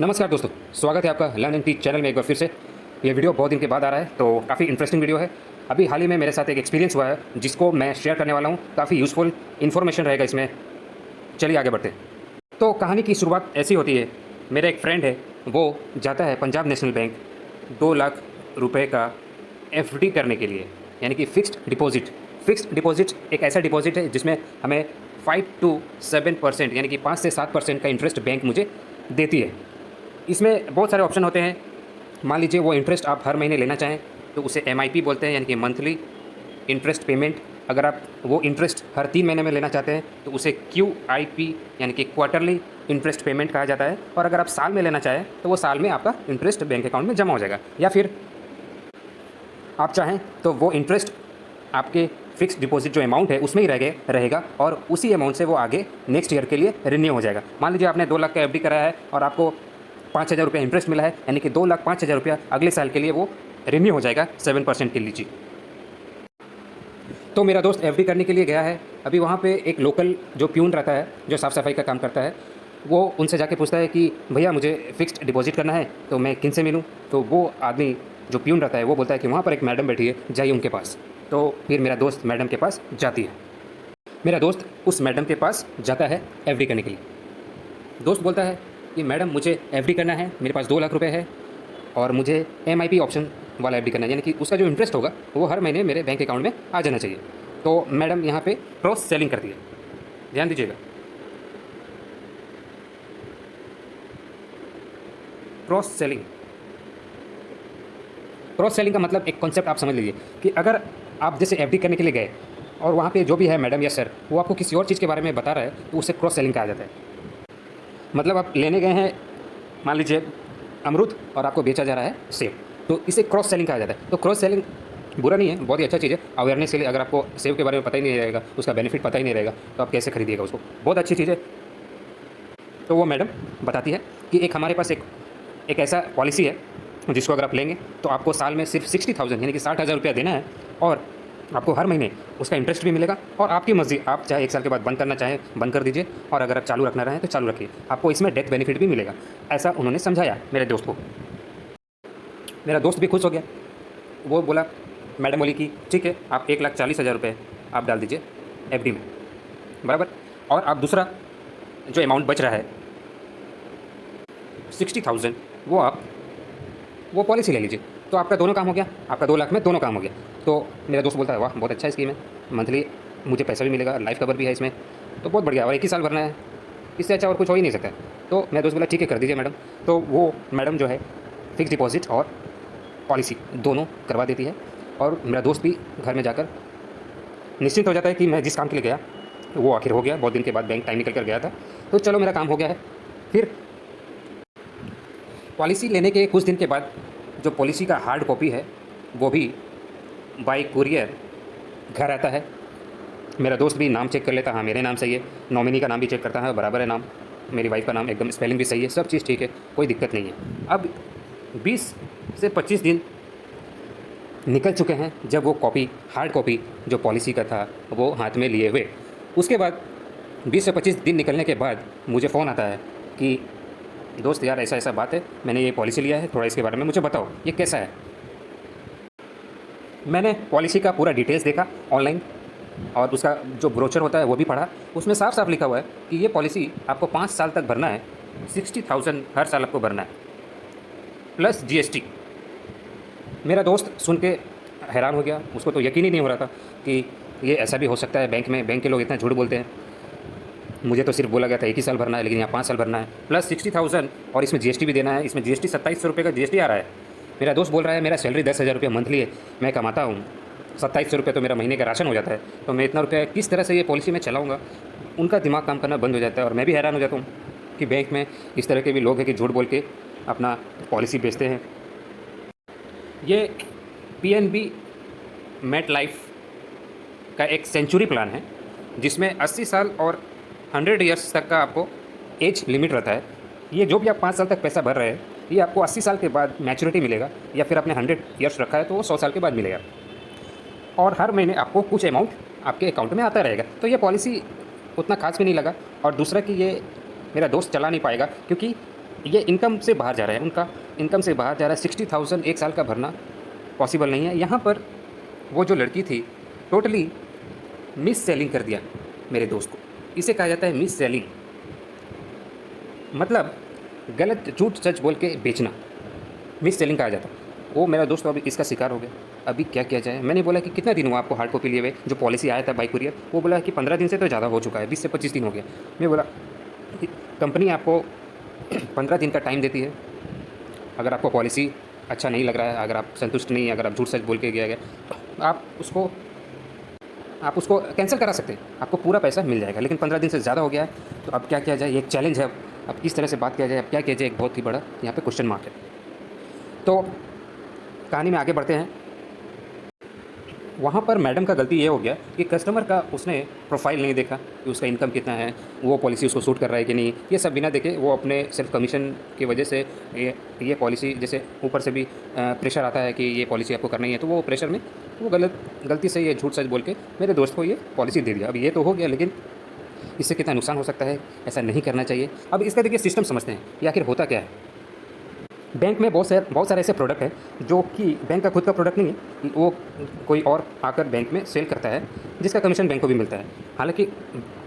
नमस्कार दोस्तों, स्वागत है आपका लर्न एंड टीच चैनल में एक बार फिर से। ये वीडियो बहुत दिन के बाद आ रहा है तो काफ़ी इंटरेस्टिंग वीडियो है। अभी हाल ही में मेरे साथ एक एक्सपीरियंस हुआ है जिसको मैं शेयर करने वाला हूँ। काफ़ी यूज़फुल इन्फॉर्मेशन रहेगा इसमें। चलिए आगे बढ़ते हैं। तो कहानी की शुरुआत ऐसी होती है। मेरा एक फ्रेंड है, वो जाता है पंजाब नेशनल बैंक 2 लाख रुपए का एफडी करने के लिए, यानी कि फ़िक्स्ड डिपॉज़िट। फ़िक्स्ड डिपॉज़िट एक ऐसा डिपॉज़िट है जिसमें हमें 5 to 7% यानी कि 5 से 7% का इंटरेस्ट बैंक मुझे देती है। इसमें बहुत सारे ऑप्शन होते हैं। मान लीजिए वो इंटरेस्ट आप हर महीने लेना चाहें तो उसे एमआईपी बोलते हैं, यानी कि मंथली इंटरेस्ट पेमेंट। अगर आप वो इंटरेस्ट हर 3 महीने में लेना चाहते हैं तो उसे क्यूआईपी यानी कि क्वार्टरली इंटरेस्ट पेमेंट कहा जाता है। और अगर आप साल में लेना चाहें तो वो साल में आपका इंटरेस्ट बैंक अकाउंट में जमा हो जाएगा। या फिर आप चाहें तो वो इंटरेस्ट आपके फिक्स डिपॉजिट जो अमाउंट है उसमें ही रहेगा और उसी अमाउंट से वो आगे नेक्स्ट ईयर के लिए रिन्यू हो जाएगा। मान लीजिए आपने 2 लाख का एफडी कराया है और आपको 5,000 रुपये इंटरेस्ट मिला है, यानी कि 2,05,000 रुपया अगले साल के लिए वो रिन्यू हो जाएगा 7% के लीजिए। तो मेरा दोस्त एफडी करने के लिए गया है। अभी वहाँ पे एक लोकल जो प्यून रहता है, जो साफ़ सफाई का काम करता है, वो उनसे जाके पूछता है कि भैया मुझे फ़िक्स्ड डिपॉजिट करना है तो मैं किन से मिलूँ। तो वो आदमी जो प्यून रहता है वो बोलता है कि वहाँ पर एक मैडम बैठी है, जाइए उनके पास। तो फिर मेरा दोस्त मैडम के पास जाती है। मेरा दोस्त उस मैडम के पास जाता है एफडी करने के लिए। दोस्त बोलता है कि मैडम मुझे एफडी करना है, मेरे पास 2 लाख रुपए है और मुझे एमआईपी ऑप्शन वाला एफडी करना है, यानी कि उसका जो इंटरेस्ट होगा वो हर महीने मेरे बैंक अकाउंट में आ जाना चाहिए। तो मैडम यहाँ पे क्रॉस सेलिंग करती है। ध्यान दीजिएगा, क्रॉस सेलिंग। क्रॉस सेलिंग का मतलब एक कॉन्सेप्ट आप समझ लीजिए कि अगर आप जैसे एफडी करने के लिए गए और वहाँ पे जो भी है मैडम या सर वो आपको किसी और चीज़ के बारे में बता रहा है तो उसे क्रॉस सेलिंग कहा जाता है। मतलब आप लेने गए हैं मान लीजिए अमरूद और आपको बेचा जा रहा है सेब, तो इसे क्रॉस सेलिंग कहा जाता है। तो क्रॉस सेलिंग बुरा नहीं है, बहुत ही अच्छा चीज़ है अवेयरनेस के लिए। अगर आपको सेब के बारे में पता ही नहीं रहेगा, उसका बेनिफिट पता ही नहीं रहेगा, तो आप कैसे खरीदिएगा उसको। बहुत अच्छी चीज़ है। तो वो मैडम बताती है कि एक हमारे पास एक ऐसा पॉलिसी है जिसको अगर आप लेंगे तो आपको साल में सिर्फ 60,000 यानी कि 60,000 रुपया देना है और आपको हर महीने उसका इंटरेस्ट भी मिलेगा। और आपकी मर्जी, आप चाहे 1 साल के बाद बंद करना चाहें बंद कर दीजिए, और अगर आप चालू रखना रहें तो चालू रखिए, आपको इसमें डेथ बेनिफिट भी मिलेगा। ऐसा उन्होंने समझाया मेरे दोस्त को। मेरा दोस्त भी खुश हो गया। वो बोला, मैडम बोली कि ठीक है आप 1,40,000 रुपये आप डाल दीजिए एफडी में, बराबर। और आप दूसरा जो अमाउंट बच रहा है 60,000 वो पॉलिसी ले लीजिए। तो आपका दोनों काम हो गया, आपका 2 लाख में दोनों काम हो गया। तो मेरा दोस्त बोलता है वाह बहुत अच्छा स्कीम है, मंथली मुझे पैसा भी मिलेगा, लाइफ कवर भी है इसमें, तो बहुत बढ़िया। और 1 ही साल भरना है, इससे अच्छा और कुछ हो ही नहीं सकता। तो मेरा दोस्त बोला ठीक है कर दीजिए मैडम। तो वो मैडम जो है फिक्स डिपॉजिट और पॉलिसी दोनों करवा देती है। और मेरा दोस्त भी घर में जाकर निश्चिंत हो जाता है कि मैं जिस काम के लिए गया वो आखिर हो गया। बहुत दिन के बाद बैंक टाइम निकल कर गया था, तो चलो मेरा काम हो गया है। फिर पॉलिसी लेने के कुछ दिन के बाद जो पॉलिसी का हार्ड कॉपी है वो भी बाय कुरियर घर आता है। मेरा दोस्त भी नाम चेक कर लेता, हाँ मेरे नाम सही है, नॉमिनी का नाम भी चेक करता है, बराबर है नाम, मेरी वाइफ का नाम एकदम स्पेलिंग भी सही है, सब चीज़ ठीक है, कोई दिक्कत नहीं है। अब 20 से 25 दिन निकल चुके हैं जब वो कॉपी, हार्ड कॉपी जो पॉलिसी का था वो हाथ में लिए हुए। उसके बाद 20 से 25 दिन निकलने के बाद मुझे फ़ोन आता है कि दोस्त यार ऐसा ऐसा बात है, मैंने ये पॉलिसी लिया है, थोड़ा इसके बारे में मुझे बताओ ये कैसा है। मैंने पॉलिसी का पूरा डिटेल्स देखा ऑनलाइन और उसका जो ब्रोचर होता है वो भी पढ़ा। उसमें साफ साफ लिखा हुआ है कि ये पॉलिसी आपको 5 साल तक भरना है, 60,000 हर साल आपको भरना है प्लस जीएसटी। मेरा दोस्त सुन के हैरान हो गया, उसको तो यकीन ही नहीं हो रहा था कि ये ऐसा भी हो सकता है। बैंक के लोग इतना झूठ बोलते हैं। मुझे तो सिर्फ बोला गया था 1 ही साल भरना है, लेकिन यहाँ 5 साल भरना है प्लस 60,000 और इसमें जीएसटी भी देना है। इसमें जीएसटी 2700 रुपये का जीएसटी आ रहा है। मेरा दोस्त बोल रहा है मेरा सैलरी 10,000 रुपये मंथली है, मैं कमाता हूँ 2700 रुपये, तो मेरा महीने का राशन हो जाता है, तो मैं इतना रुपया किस तरह से ये पॉलिसी में चलाऊँगा। उनका दिमाग काम करना बंद हो जाता है और मैं भी हैरान हो जाता हूँ कि बैंक में इस तरह के भी लोग हैं कि झूठ बोल के अपना पॉलिसी बेचते हैं। ये पीएनबी मेट लाइफ का एक सेंचुरी प्लान है जिसमें 80 साल और 100 ईयर्स तक का आपको एज लिमिट रहता है। ये जो भी आप 5 साल तक पैसा भर रहे हैं ये आपको 80 साल के बाद मैच्योरिटी मिलेगा, या फिर आपने 100 ईयर्स रखा है तो वो 100 साल के बाद मिलेगा। और हर महीने आपको कुछ अमाउंट आपके अकाउंट में आता रहेगा। तो ये पॉलिसी उतना खास भी नहीं लगा। और दूसरा कि ये मेरा दोस्त चला नहीं पाएगा क्योंकि ये इनकम से बाहर जा रहा है, उनका इनकम से बाहर जा रहा है। 60,000 एक साल का भरना पॉसिबल नहीं है। यहाँ पर वो जो लड़की थी टोटली मिस सेलिंग कर दिया मेरे दोस्त को। इसे कहा जाता है मिस सेलिंग, मतलब गलत झूठ सच बोल के बेचना, मिस सेलिंग कहा जाता है। वो मेरा दोस्त अभी इसका शिकार हो गया। अभी क्या किया जाए? मैंने बोला कि कितना दिन हुआ आपको हार्ड कॉपी लिए हुए? जो पॉलिसी आया था बाइक कुरियर, वो बोला कि 15 दिन से तो ज़्यादा हो चुका है, 20 से 25 दिन हो गया। मैं बोला कि कंपनी आपको 15 दिन का टाइम देती है। अगर आपको पॉलिसी अच्छा नहीं लग रहा है, अगर आप संतुष्ट नहीं है, अगर आप झूठ सच बोल के गया तो आप उसको कैंसिल करा सकते हैं, आपको पूरा पैसा मिल जाएगा। लेकिन 15 दिन से ज़्यादा हो गया है, तो अब क्या किया जाए? ये एक चैलेंज है। अब किस तरह से बात किया जाए, अब क्या किया जाए? एक बहुत ही बड़ा यहाँ पे क्वेश्चन मार्क है। तो कहानी में आगे बढ़ते हैं। वहाँ पर मैडम का गलती ये हो गया कि कस्टमर का उसने प्रोफाइल नहीं देखा कि उसका इनकम कितना है, वो पॉलिसी उसको सूट कर रहा है कि नहीं। ये सब बिना देखे वो अपने सेल्फ कमीशन की वजह से ये पॉलिसी, जैसे ऊपर से भी प्रेशर आता है कि ये पॉलिसी आपको करनी है, तो वो प्रेशर में वो गलती से ये झूठ सच बोल के मेरे दोस्त को ये पॉलिसी दे दिया। अब ये तो हो गया, लेकिन इससे कितना नुकसान हो सकता है, ऐसा नहीं करना चाहिए। अब इसका देखिए सिस्टम समझते हैं कि आखिर होता क्या है। बैंक में बहुत सारे ऐसे प्रोडक्ट हैं जो कि बैंक का खुद का प्रोडक्ट नहीं है, वो कोई और आकर बैंक में सेल करता है, जिसका कमीशन बैंक को भी मिलता है। हालांकि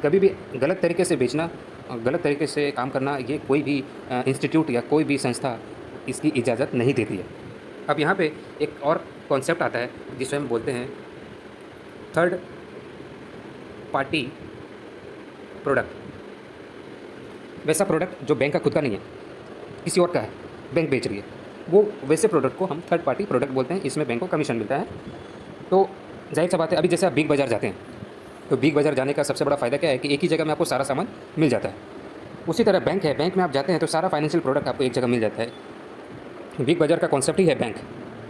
कभी भी गलत तरीके से बेचना, गलत तरीके से काम करना, ये कोई भी इंस्टीट्यूट या कोई भी संस्था इसकी इजाज़त नहीं देती है। अब यहाँ पे एक और कॉन्सेप्ट आता है जिसे हम बोलते हैं थर्ड पार्टी प्रोडक्ट। वैसा प्रोडक्ट जो बैंक का खुद का नहीं है, किसी और का है, बैंक बेच रही है, वो वैसे प्रोडक्ट को हम थर्ड पार्टी प्रोडक्ट बोलते हैं। इसमें बैंक को कमीशन मिलता है। तो जाहिर सा बात है, अभी जैसे आप बिग बाज़ार जाते हैं, तो बिग बाज़ार जाने का सबसे बड़ा फ़ायदा क्या है कि एक ही जगह में आपको सारा सामान मिल जाता है। उसी तरह बैंक है, बैंक में आप जाते हैं तो सारा फाइनेंशियल प्रोडक्ट आपको एक जगह मिल जाता है। बिग बाज़ार का कॉन्सेप्ट ही है बैंक।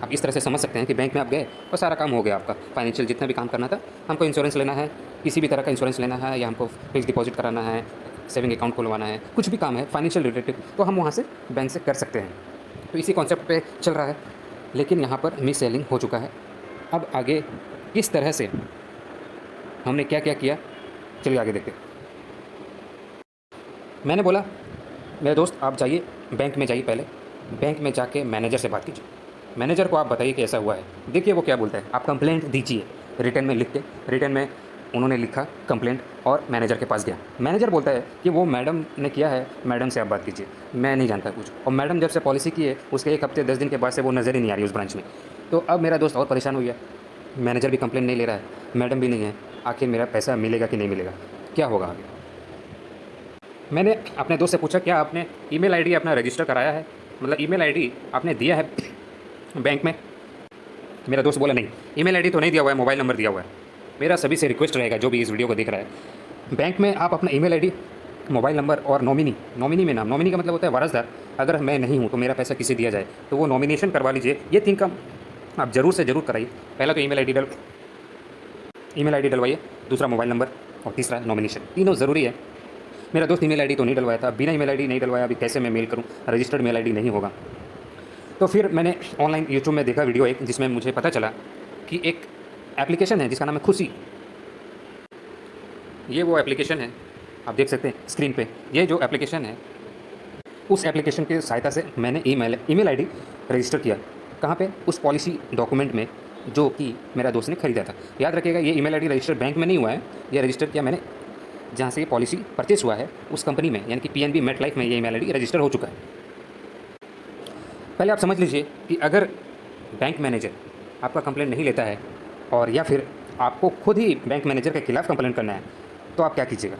आप इस तरह से समझ सकते हैं कि बैंक में आप गए और सारा काम हो गया आपका, फाइनेंशियल जितना भी काम करना था। हमको इंश्योरेंस लेना है, किसी भी तरह का इंश्योरेंस लेना है, या हमको फिक्स डिपॉजिट कराना है, सेविंग अकाउंट खुलवाना है, कुछ भी काम है फाइनेंशियल रिलेटेड, तो हम वहाँ से बैंक से कर सकते हैं। तो इसी कॉन्सेप्ट पे चल रहा है, लेकिन यहाँ पर मिस सेलिंग हो चुका है। अब आगे किस तरह से हमने क्या क्या किया, चलिए आगे देखते हैं। मैंने बोला मेरे दोस्त आप जाइए बैंक में, जाइए पहले बैंक में जाके मैनेजर से बात कीजिए। मैनेजर को आप बताइए कि ऐसा हुआ है। देखिए वो क्या बोलता है। आप कंप्लेंट दीजिए रिटर्न में लिख के। रिटर्न में उन्होंने लिखा कंप्लेंट और मैनेजर के पास गया। मैनेजर बोलता है कि वो मैडम ने किया है, मैडम से आप बात कीजिए, मैं नहीं जानता कुछ। और मैडम जब से पॉलिसी की है उसके 1 हफ्ते 10 दिन के बाद से वो नज़र ही नहीं आ रही उस ब्रांच में। तो अब मेरा दोस्त और परेशान हो गया। मैनेजर भी कंप्लेंट नहीं ले रहा है, मैडम भी नहीं है, आखिर मेरा पैसा मिलेगा कि नहीं मिलेगा, क्या होगा आगे? मैंने अपने दोस्त से पूछा क्या आपने ईमेल आईडी अपना रजिस्टर कराया है, मतलब ईमेल आईडी आपने दिया है बैंक में? मेरा दोस्त बोला नहीं, ईमेल आईडी तो नहीं दिया हुआ है, मोबाइल नंबर दिया हुआ है। मेरा सभी से रिक्वेस्ट रहेगा जो भी इस वीडियो को देख रहा है, बैंक में आप अपना ईमेल आईडी, मोबाइल नंबर और नॉमिनी में नाम, नॉमिनी का मतलब होता है वारसदार। अगर मैं नहीं हूँ तो मेरा पैसा किसे दिया जाए, तो वो नॉमिनेशन करवा लीजिए। ये 3 काम आप ज़रूर से ज़रूर कराइए। पहला तो ईमेल आईडी डलवाइए, दूसरा मोबाइल नंबर और तीसरा नॉमिनेशन, तीनों ज़रूरी है। मेरा दोस्त ईमेल आईडी तो नहीं डलवाया था, बिना ईमेल आईडी नहीं डलवाया। अभी कैसे मैं मेल करूँ, रजिस्टर्ड मेल आईडी नहीं होगा। तो फिर मैंने ऑनलाइन यूट्यूब में देखा वीडियो एक, जिसमें मुझे पता चला कि एक एप्लीकेशन है जिसका नाम है खुशी। ये वो एप्लीकेशन है, आप देख सकते हैं स्क्रीन पे। ये जो एप्लीकेशन है, उस एप्लीकेशन की सहायता से मैंने ईमेल आईडी रजिस्टर किया। कहाँ पे? उस पॉलिसी डॉक्यूमेंट में जो कि मेरा दोस्त ने खरीदा था। याद रखिएगा, ये ईमेल आईडी रजिस्टर बैंक में नहीं हुआ है, ये रजिस्टर किया मैंने जहाँ से ये पॉलिसी परचेस हुआ है उस कंपनी में, यानी कि पीएनबी मेटलाइफ में ये ईमेल आईडी रजिस्टर हो चुका है। पहले आप समझ लीजिए कि अगर बैंक मैनेजर आपका कंप्लेंट नहीं लेता है, और या फिर आपको खुद ही बैंक मैनेजर के खिलाफ कंप्लेंट करना है, तो आप क्या कीजिएगा?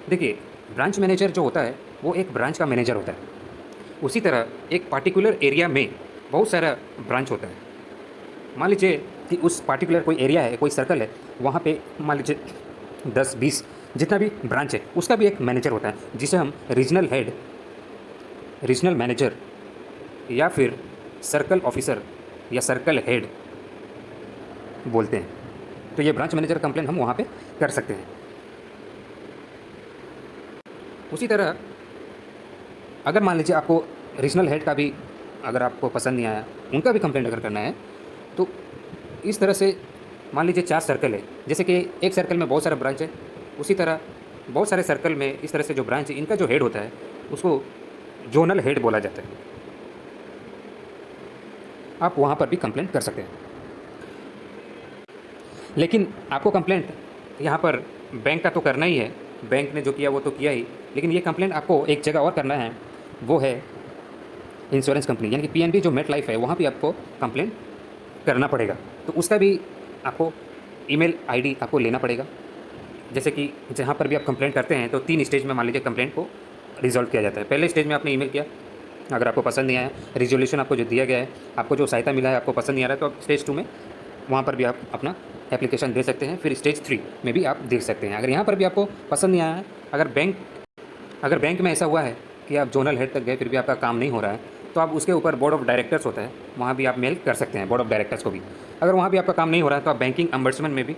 देखिए, ब्रांच मैनेजर जो होता है वो एक ब्रांच का मैनेजर होता है। उसी तरह एक पार्टिकुलर एरिया में बहुत सारा ब्रांच होता है। मान लीजिए कि उस पार्टिकुलर कोई एरिया है, कोई सर्कल है, वहाँ पे मान लीजिए 10-20 जितना भी ब्रांच है, उसका भी एक मैनेजर होता है, जिसे हम रीजनल हेड, रीजनल मैनेजर या फिर सर्कल ऑफिसर या सर्कल हेड बोलते हैं। तो ये ब्रांच मैनेजर कंप्लेंट हम वहाँ पे कर सकते हैं। उसी तरह अगर मान लीजिए आपको रीजनल हेड का भी, अगर आपको पसंद नहीं आया, उनका भी कंप्लेंट अगर करना है, तो इस तरह से मान लीजिए 4 सर्कल है, जैसे कि एक सर्कल में बहुत सारा ब्रांच है, उसी तरह बहुत सारे सर्कल में इस तरह से जो ब्रांच है, इनका जो हेड होता है उसको जोनल हेड बोला जाता है, आप वहाँ पर भी कंप्लेंट कर सकते हैं। लेकिन आपको कंप्लेंट यहाँ पर बैंक का तो करना ही है, बैंक ने जो किया वो तो किया ही, लेकिन ये कंप्लेंट आपको एक जगह और करना है, वो है इंश्योरेंस कंपनी, यानी कि पीएनबी जो मेट लाइफ है वहाँ भी आपको कंप्लेंट करना पड़ेगा। तो उसका भी आपको ईमेल आईडी आपको लेना पड़ेगा। जैसे कि जहाँ पर भी आप कंप्लेंट करते हैं तो 3 स्टेज में मान लीजिए कंप्लेंट को रिजॉल्व किया जाता है। पहले स्टेज में आपने ईमेल किया, अगर आपको पसंद नहीं आया, रिजोल्यूशन आपको जो दिया गया है, आपको जो सहायता मिला है आपको पसंद नहीं आ रहा है, तो आप स्टेज 2 में वहाँ पर भी आप अपना एप्लीकेशन दे सकते हैं। फिर स्टेज 3 में भी आप देख सकते हैं। अगर यहाँ पर भी आपको पसंद नहीं आया है, अगर बैंक में ऐसा हुआ है कि आप जोनल हेड तक गए फिर भी आपका काम नहीं हो रहा है, तो आप उसके ऊपर बोर्ड ऑफ डायरेक्टर्स होता है, वहाँ भी आप मेल कर सकते हैं बोर्ड ऑफ डायरेक्टर्स को भी। अगर वहाँ भी आपका काम नहीं हो रहा है तो आप बैंकिंग अम्बड्समैन में भी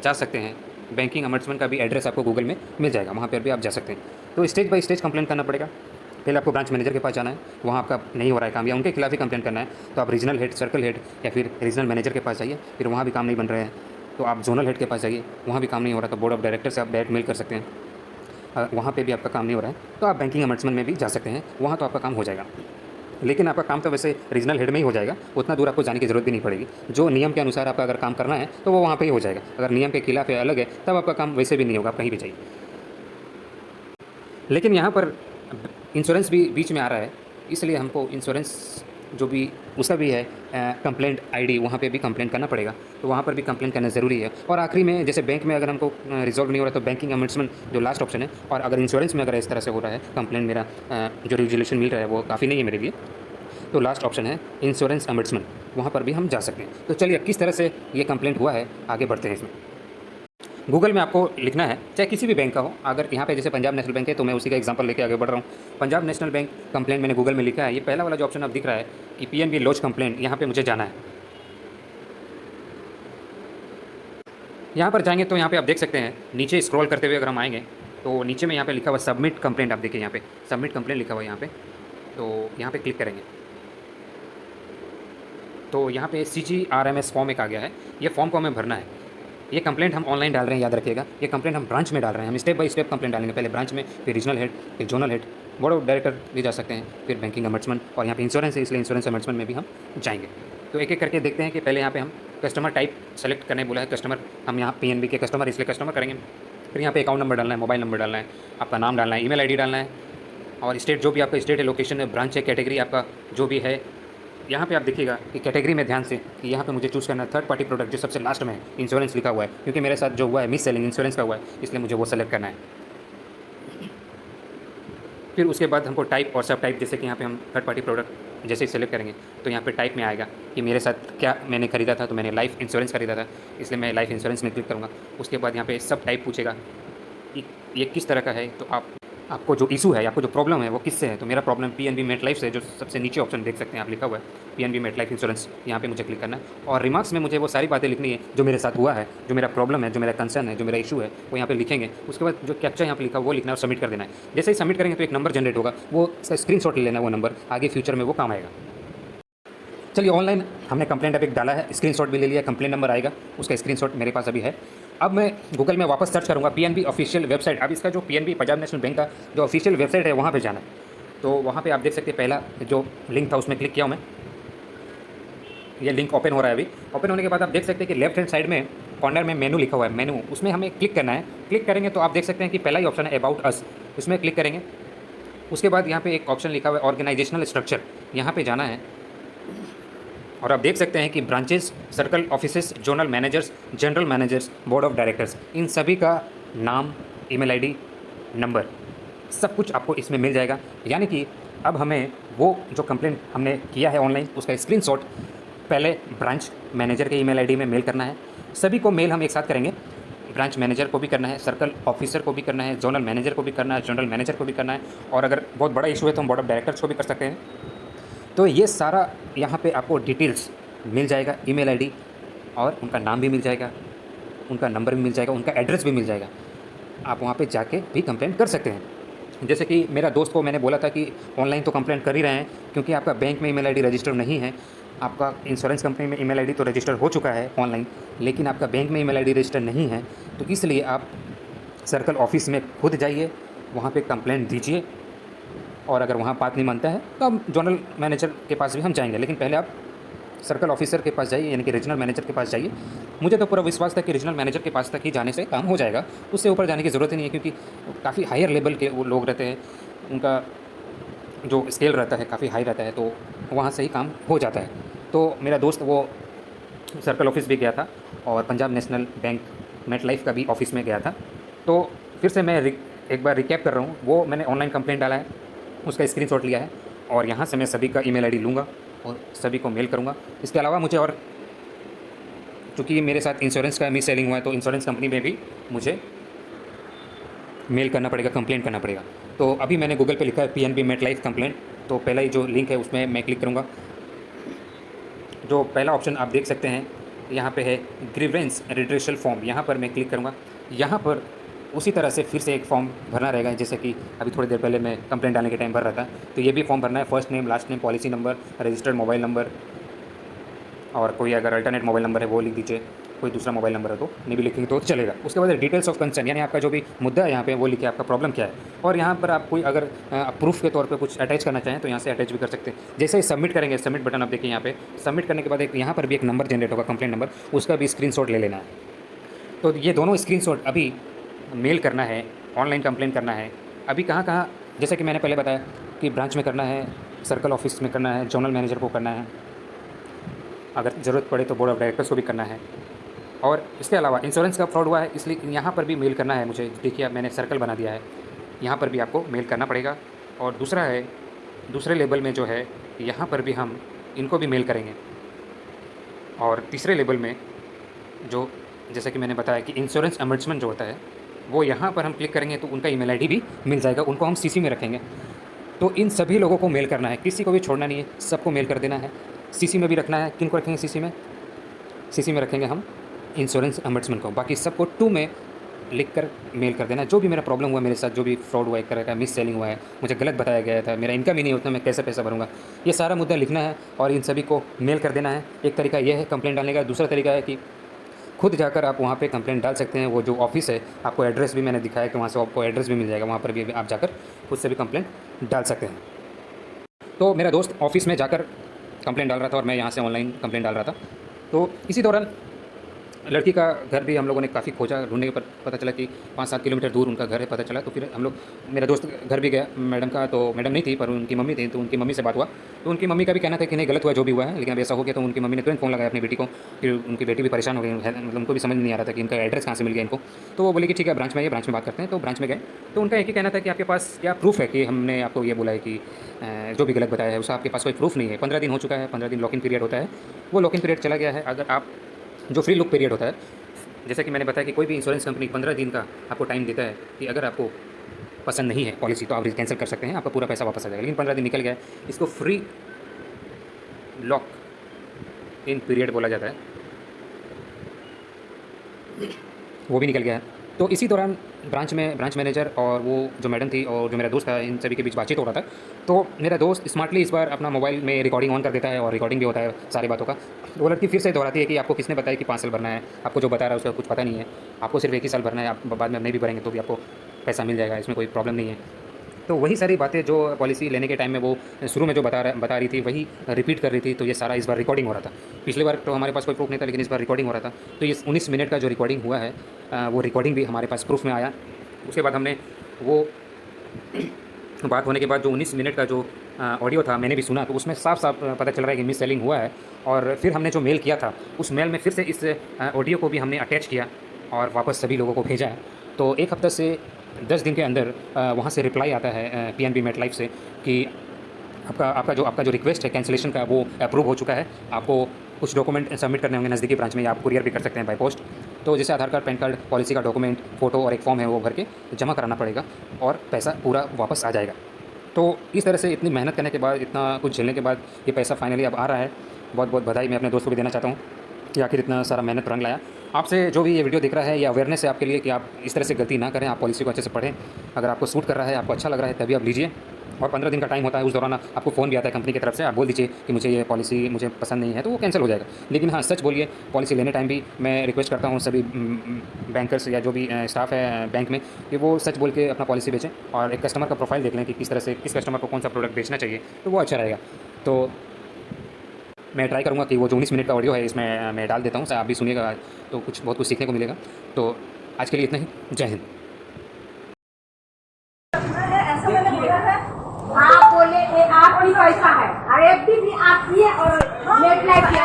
जा सकते हैं। बैंकिंग अम्बड्समैन का भी एड्रेस आपको गूगल में मिल जाएगा, वहाँ पर भी आप जा सकते हैं। तो स्टेज बाय स्टेज कंप्लेंट करना पड़ेगा। पहले आपको ब्रांच मैनेजर के पास जाना है, वहाँ आपका नहीं हो रहा है काम या उनके खिलाफ ही कंप्लेंट करना है, तो आप रीजनल हेड, सर्कल हेड या फिर रीजनल मैनेजर के पास जाइए। फिर वहाँ भी काम नहीं बन रहे हैं तो आप जोनल हेड के पास जाइए, वहाँ भी काम नहीं हो रहा तो बोर्ड ऑफ डायरेक्टर से आप डायरेक्ट मेल कर सकते हैं। वहाँ पे भी आपका काम नहीं हो रहा है तो आप बैंकिंग अम्बड्समैन में भी जा सकते हैं, वहाँ तो आपका काम हो जाएगा। लेकिन आपका काम तो वैसे रीजनल हेड में ही हो जाएगा, उतना दूर आपको जाने की ज़रूरत भी नहीं पड़ेगी। जो नियम के अनुसार आपका अगर काम करना है तो वो वहाँ पे ही हो जाएगा। अगर नियम के खिलाफ है, अलग है, तब आपका काम वैसे भी नहीं होगा, आप कहीं भी जाइए। लेकिन यहाँ पर इंश्योरेंस भी बीच में आ रहा है, इसलिए हमको इंश्योरेंस जो भी उसका भी है कंप्लेंट आईडी, वहाँ पे भी कंप्लेंट करना पड़ेगा, तो वहाँ पर भी कंप्लेंट करना ज़रूरी है। और आखिरी में जैसे बैंक में अगर हमको रिजॉल्व नहीं हो रहा तो बैंकिंग अम्बड्समैन जो लास्ट ऑप्शन है। और अगर इंश्योरेंस में अगर इस तरह से हो रहा है कंप्लेंट, मेरा जो रिजोल्यूशन मिल रहा है वो काफ़ी नहीं है मेरे लिए, तो लास्ट ऑप्शन है इंश्योरेंस अम्बड्समैन, वहाँ पर भी हम जा सकते हैं। तो चलिए किस तरह से ये कंप्लेंट हुआ है आगे बढ़ते हैं इसमें। गूगल में आपको लिखना है, चाहे किसी भी बैंक का हो। अगर यहाँ पे जैसे पंजाब नेशनल बैंक है तो मैं उसी का एग्जांपल लेके आगे बढ़ रहा हूँ। पंजाब नेशनल बैंक कंप्लेंट मैंने गूगल में लिखा है, ये पहला वाला जो ऑप्शन आप दिख रहा है कि पीएनबी लॉज कंप्लेंट, यहाँ पे मुझे जाना है। यहाँ पर जाएंगे तो यहाँ पे आप देख सकते हैं, नीचे स्क्रॉल करते हुए अगर हम आएंगे तो नीचे में यहाँ पे लिखा हुआ सबमिट कंप्लेंट, आप देखिए यहाँ पे सबमिट कंप्लेंट लिखा हुआ है यहाँ पे। तो यहाँ पे क्लिक करेंगे तो यहाँ पे CGRMS फॉर्म एक आ गया है, ये फॉर्म को हमें भरना है। ये कंप्लेंट हम ऑनलाइन डाल रहे हैं, याद रखिएगा, ये कंप्लेंट हम ब्रांच में डाल रहे हैं। हम स्टेप बाय स्टेप कंप्लेंट डालेंगे, पहले ब्रांच में, फिर रीजनल हेड, फिर zonal head, board of director भी जा सकते हैं, फिर बैंकिंग अम्बड्समैन, और यहाँ पे इंश्योरेंस है इसलिए इंश्योरेंस अम्बड्समैन में भी हम जाएंगे। तो एक एक करके देखते हैं कि पहले यहाँ पे हम कस्टमर टाइप सेलेक्ट करने बोला है, कस्टमर, हम यहाँ पीएनबी के कस्टमर इसलिए कस्टमर करेंगे। फिर यहाँ पे अकाउंट नंबर डालना है, मोबाइल नंबर डालना है, आपका नाम डालना है, ईमेल आईडी डालना है, और स्टेट जो भी आपका स्टेट है, लोकेशन है, ब्रांच है, कैटेगरी आपका जो भी है। यहाँ पे आप देखिएगा कि कैटेगरी में ध्यान से कि यहाँ पे मुझे चूज़ करना है थर्ड पार्टी प्रोडक्ट, जो सबसे लास्ट में है, इंश्योरेंस लिखा हुआ है, क्योंकि मेरे साथ जो हुआ है मिस सेलिंग इंश्योरेंस का हुआ है, इसलिए मुझे वो सेलेक्ट करना है। फिर उसके बाद हमको टाइप और सब टाइप, जैसे कि यहाँ पे हम थर्ड पार्टी प्रोडक्ट जैसे ही सेलेक्ट करेंगे तो यहाँ पे टाइप में आएगा कि मेरे साथ क्या मैंने खरीदा था, तो मैंने लाइफ इंश्योरेंस खरीदा था इसलिए मैं लाइफ इंश्योरेंस में क्लिक करूँगा। उसके बाद यहाँ पे सब टाइप पूछेगा कि ये किस तरह का है, तो आपको जो इशू है, आपको जो प्रॉब्लम है वो किससे है। तो मेरा प्रॉब्लम पीएनबी मेट लाइफ से, जो सबसे नीचे ऑप्शन देख सकते हैं आप लिखा हुआ है पीएनबी मेट लाइफ इंश्योरेंस, यहाँ पे मुझे क्लिक करना है। और रिमार्क्स में मुझे वो सारी बातें लिखनी है जो मेरे साथ हुआ है, जो मेरा प्रॉब्लम है, जो मेरा कंसर्न है, जो मेरा इशू है, वो यहाँ पे लिखेंगे। उसके बाद जो कैप्चा यहाँ पे लिखा वो लिखना है और सबमिट कर देना है। जैसे ही सबमिट करेंगे तो एक नंबर जनरेट होगा, वो स्क्रीनशॉट ले लेना है, वो नंबर आगे फ्यूचर में वो काम आएगा। चलिए ऑनलाइन हमने कंप्लेंट अभी डाला है, स्क्रीनशॉट भी ले लिया, कंप्लेंट नंबर आएगा, उसका स्क्रीनशॉट मेरे पास अभी है। अब मैं गूगल में वापस सर्च करूँगा पीएनबी ऑफिशियल वेबसाइट। अब इसका जो पीएनबी पंजाब नेशनल बैंक का जो ऑफिशियल वेबसाइट है वहाँ पे जाना है। तो वहाँ पे आप देख सकते हैं पहला जो लिंक था उसमें क्लिक किया मैं, ये लिंक ओपन हो रहा है अभी। ओपन होने के बाद आप देख सकते हैं कि लेफ्ट हैंड साइड में कॉर्नर में मेनू लिखा हुआ है, मेनू, उसमें हमें क्लिक करना है। क्लिक करेंगे तो आप देख सकते हैं कि पहला ही ऑप्शन है अबाउट अस, उसमें क्लिक करेंगे। उसके बाद यहाँ पे एक ऑप्शन लिखा हुआ है ऑर्गेनाइजेशनल स्ट्रक्चर, यहाँ पे जाना है। और आप देख सकते हैं कि branches, circle offices, zonal managers, general managers, board of directors, इन सभी का नाम, ईमेल आईडी, नंबर, सब कुछ आपको इसमें मिल जाएगा। यानी कि अब हमें वो जो कंप्लेंट हमने किया है ऑनलाइन उसका स्क्रीनशॉट पहले ब्रांच मैनेजर के ईमेल आईडी में मेल करना है। सभी को मेल हम एक साथ करेंगे, ब्रांच मैनेजर को भी करना है, सर्कल ऑफिसर को भी करना है, जोनल मैनेजर को भी करना है, जनरल मैनेजर को भी करना है, और अगर बहुत बड़ा इशू है तो हम बोर्ड ऑफ डायरेक्टर्स को भी कर सकते हैं। तो ये सारा यहाँ पे आपको डिटेल्स मिल जाएगा, ईमेल आईडी, और उनका नाम भी मिल जाएगा, उनका नंबर भी मिल जाएगा, उनका एड्रेस भी मिल जाएगा। आप वहाँ पे जाके भी कंप्लेंट कर सकते हैं। जैसे कि मेरा दोस्त को मैंने बोला था कि ऑनलाइन तो कंप्लेंट कर ही रहे हैं, क्योंकि आपका बैंक में ईमेल आईडी रजिस्टर नहीं है, आपका इंश्योरेंस कंपनी में ईमेल आईडी तो रजिस्टर हो चुका है ऑनलाइन, लेकिन आपका बैंक में ईमेल आईडी रजिस्टर नहीं है। तो इसलिए आप सर्कल ऑफिस में खुद जाइए, वहाँ पे कंप्लेंट दीजिए, और अगर वहाँ बात नहीं मानता है तो हम जोनल मैनेजर के पास भी हम जाएंगे, लेकिन पहले आप सर्कल ऑफिसर के पास जाइए, यानी कि रीजनल मैनेजर के पास जाइए। मुझे तो पूरा विश्वास था कि रीजनल मैनेजर के पास तक ही जाने से काम हो जाएगा, उससे ऊपर जाने की ज़रूरत ही नहीं है, क्योंकि काफ़ी हायर लेवल के वो लोग रहते हैं, उनका जो स्केल रहता है काफ़ी हाई रहता है, तो वहाँ से ही काम हो जाता है। तो मेरा दोस्त वो सर्कल ऑफिस भी गया था और Punjab National Bank MetLife का भी ऑफिस में गया था। तो फिर से मैं एक बार रिकैप कर रहा हूँ, वो मैंने ऑनलाइन कंप्लेंट डाला है, उसका स्क्रीनशॉट लिया है और यहाँ से मैं सभी का ईमेल आईडी लूँगा और सभी को मेल करूँगा। इसके अलावा मुझे और चूँकि मेरे साथ इंश्योरेंस का मिस सेलिंग हुआ है, तो इंश्योरेंस कंपनी में भी मुझे मेल करना पड़ेगा, कंप्लेंट करना पड़ेगा। तो अभी मैंने गूगल पे लिखा है पीएनबी मेट लाइफ कंप्लेंट, तो पहला ही जो लिंक है उसमें मैं क्लिक करूँगा। जो पहला ऑप्शन आप देख सकते हैं यहाँ पे है ग्रीवेंस रिड्रेसल फॉर्म, यहाँ पर मैं क्लिक करूँगा। यहाँ पर उसी तरह से फिर से एक फॉर्म भरना रहेगा, जैसे कि अभी थोड़ी देर पहले मैं कंप्लेंट डालने के टाइम भर रहा था। तो ये भी फॉर्म भरना है, first name, last name, policy number, registered mobile number, और कोई अगर अल्टरनेट मोबाइल नंबर है वो लिख दीजिए, कोई दूसरा मोबाइल नंबर है तो नहीं भी लिखेंगे तो चलेगा। उसके बाद डिटेल्स ऑफ कंसर्न, यानी आपका जो भी मुद्दा है यहाँ पे वो लिखिए, आपका प्रॉब्लम क्या है। और यहाँ पर आप कोई अगर प्रूफ के तौर पे कुछ अटैच करना चाहें तो यहाँ से अटैच भी कर सकते हैं। जैसे ही सबमिट करेंगे, सबमिट बटन आप देखिए यहाँ पे, सबमिट करने के बाद एक यहाँ पर भी एक नंबर जनरेट होगा, कंप्लेंट नंबर, उसका भी स्क्रीनशॉट ले लेना है। तो ये दोनों स्क्रीनशॉट अभी मेल करना है, ऑनलाइन कंप्लेंट करना है। अभी कहाँ कहाँ, जैसे कि मैंने पहले बताया कि ब्रांच में करना है, सर्कल ऑफिस में करना है, जोनल मैनेजर को करना है, अगर ज़रूरत पड़े तो बोर्ड ऑफ डायरेक्टर्स को भी करना है। और इसके अलावा इंश्योरेंस का फ्रॉड हुआ है, इसलिए यहाँ पर भी मेल करना है मुझे। देखिए अब मैंने सर्कल बना दिया है, यहाँ पर भी आपको मेल करना पड़ेगा। और दूसरा है, दूसरे लेवल में जो है यहाँ पर भी हम इनको भी मेल करेंगे। और तीसरे लेवल में जो, जैसे कि मैंने बताया कि इंश्योरेंस अमेंडमेंट जो होता है वो यहाँ पर हम क्लिक करेंगे तो उनका ईमेल आईडी भी मिल जाएगा, उनको हम सीसी में रखेंगे। तो इन सभी लोगों को मेल करना है, किसी को भी छोड़ना नहीं है, सबको मेल कर देना है। सीसी में भी रखना है, किन को रखेंगे सीसी में? सीसी में रखेंगे हम इंश्योरेंस अमेंडमेंट को, बाकी सबको टू में लिख कर मेल कर देना है। जो भी मेरा प्रॉब्लम हुआ मेरे साथ, जो भी फ्रॉड हुआ, एक तरह का मिस सेलिंग हुआ है, मुझे गलत बताया गया था, मेरा इनकम ही नहीं होता, मैं कैसे पैसा भरूंगा, ये सारा मुद्दा लिखना है और इन सभी को मेल कर देना है। एक तरीका यह है कंप्लेंट डालने का। दूसरा तरीका है कि खुद जाकर आप वहाँ पे कंप्लेंट डाल सकते हैं। वो जो ऑफिस है, आपको एड्रेस भी मैंने दिखाया कि वहाँ से आपको एड्रेस भी मिल जाएगा, वहाँ पर भी आप जाकर खुद से भी कंप्लेंट डाल सकते हैं। तो मेरा दोस्त ऑफिस में जाकर कंप्लेंट डाल रहा था और मैं यहाँ से ऑनलाइन कंप्लेंट डाल रहा था। तो इसी दौरान लड़की का घर भी हम लोगों ने काफ़ी खोजा, ढूंढने पर पता चला कि 5-7 किलोमीटर दूर उनका घर है, पता चला। तो फिर हम लोग, मेरा दोस्त घर भी गया मैडम का, तो मैडम नहीं थी पर उनकी मम्मी थी, तो उनकी मम्मी से बात हुआ। तो उनकी मम्मी का भी कहना था कि नहीं, गलत हुआ जो भी हुआ है, लेकिन अब ऐसा हो गया। तो उनकी मम्मी ने तुरंत फ़ोन लगाया अपनी बेटी को, फिर उनकी बेटी भी परेशान हो गई, मतलब उनको भी समझ नहीं आ रहा था कि इनका एड्रेस कहाँ से मिल गया इनको। तो वो बोले कि ठीक है ब्रांच में आइए, ब्रांच में बात करते हैं। तो ब्रांच में गए तो उनका एक ही कहना था कि आपके पास क्या प्रूफ है कि हमने आपको ये बोला है कि जो भी गलत बताया है उसका आपके पास कोई प्रूफ नहीं है। 15 दिन हो चुका है, 15 दिन लॉक इन पीरियड होता है, वो लॉक इन पीरियड चला गया है। अगर आप जो फ्री लुक पीरियड होता है, जैसा कि मैंने बताया कि कोई भी इंश्योरेंस कंपनी 15 दिन का आपको टाइम देता है कि अगर आपको पसंद नहीं है पॉलिसी तो आप कैंसिल कर सकते हैं, आपका पूरा पैसा वापस आ जाएगा। लेकिन 15 दिन निकल गया है, इसको फ्री लॉक इन पीरियड बोला जाता है, वो भी निकल गया है। तो इसी दौरान ब्रांच मैनेजर और वो जो मैडम थी और जो मेरा दोस्त था, इन सभी के बीच बातचीत हो रहा था। तो मेरा दोस्त स्मार्टली इस बार अपना मोबाइल में रिकॉर्डिंग ऑन कर देता है और रिकॉर्डिंग भी होता है सारी बातों का। वो लड़की फिर से दोहराती है कि आपको किसने बताया कि 5 साल भरना है, आपको जो बता रहा है उसका कुछ पता नहीं है, आपको सिर्फ 1 ही साल भरना है, आप बाद में नहीं भी भरेंगे तो भी आपको पैसा मिल जाएगा, इसमें कोई प्रॉब्लम नहीं है। तो वही सारी बातें जो पॉलिसी लेने के टाइम में वो शुरू में जो बता रही थी वही रिपीट कर रही थी। तो ये सारा इस बार रिकॉर्डिंग हो रहा था। पिछली बार तो हमारे पास कोई प्रूफ नहीं था, लेकिन इस बार रिकॉर्डिंग हो रहा था। तो ये 19 मिनट का जो रिकॉर्डिंग हुआ है, वो रिकॉर्डिंग भी हमारे पास प्रूफ में आया। उसके बाद हमने वो बात होने के बाद जो 19 मिनट का जो ऑडियो था मैंने भी सुना, तो उसमें साफ साफ पता चल रहा है कि मिस सेलिंग हुआ है। और फिर हमने जो मेल किया था उस मेल में फिर से इस ऑडियो को भी हमने अटैच किया और वापस सभी लोगों को भेजा है। तो 1 हफ्ते से 10 दिन के अंदर वहाँ से रिप्लाई आता है पीएनबी मेट लाइफ से कि आपका जो रिक्वेस्ट है कैंसिलेशन का वो अप्रूव हो चुका है। आपको कुछ डॉक्यूमेंट सबमिट करने होंगे नज़दीकी ब्रांच में, या आप कुरियर भी कर सकते हैं बाय पोस्ट। तो जैसे आधार कार्ड, पैन कार्ड, पॉलिसी का डॉक्यूमेंट, फ़ोटो और एक फॉर्म है वो भर के जमा कराना पड़ेगा और पैसा पूरा वापस आ जाएगा। तो इस तरह से इतनी मेहनत करने के बाद, इतना कुछ झेलने के बाद ये पैसा फाइनली अब आ रहा है। बहुत बहुत बधाई मैं अपने दोस्त को भी देना चाहता हूँ कि आखिर इतना सारा मेहनत रंग लाया। आपसे जो भी ये वीडियो देख रहा है, ये अवेयरनेस है आपके लिए कि आप इस तरह से गलती ना करें, आप पॉलिसी को अच्छे से पढ़ें। अगर आपको सूट कर रहा है, आपको अच्छा लग रहा है, तभी आप लीजिए। और 15 दिन का टाइम होता है। उस दौरान आपको फ़ोन भी आता है कंपनी की तरफ से, आप बोल दीजिए कि मुझे ये पॉलिसी मुझे पसंद नहीं है, तो वो कैंसिल हो जाएगा। लेकिन हाँ, सच बोलिए, पॉलिसी लेने टाइम भी मैं रिक्वेस्ट करता हूँ सभी बैंकर्स या जो भी स्टाफ है बैंक में, कि वो सच बोल के अपना पॉलिसी बेचें और एक कस्टमर का प्रोफाइल देख लें कि किस तरह से किस कस्टमर को कौन सा प्रोडक्ट बेचना चाहिए, तो वो अच्छा रहेगा। तो मैं ट्राई करूँगा कि वो जो 19 मिनट का ऑडियो है इसमें मैं डाल देता हूँ, आप भी सुनिएगा तो बहुत कुछ सीखने को मिलेगा। तो आज के लिए इतना ही। जय हिंद। आप बोले आपकी पैसा है और एफडी भी आपकी है और नेट लाइफ की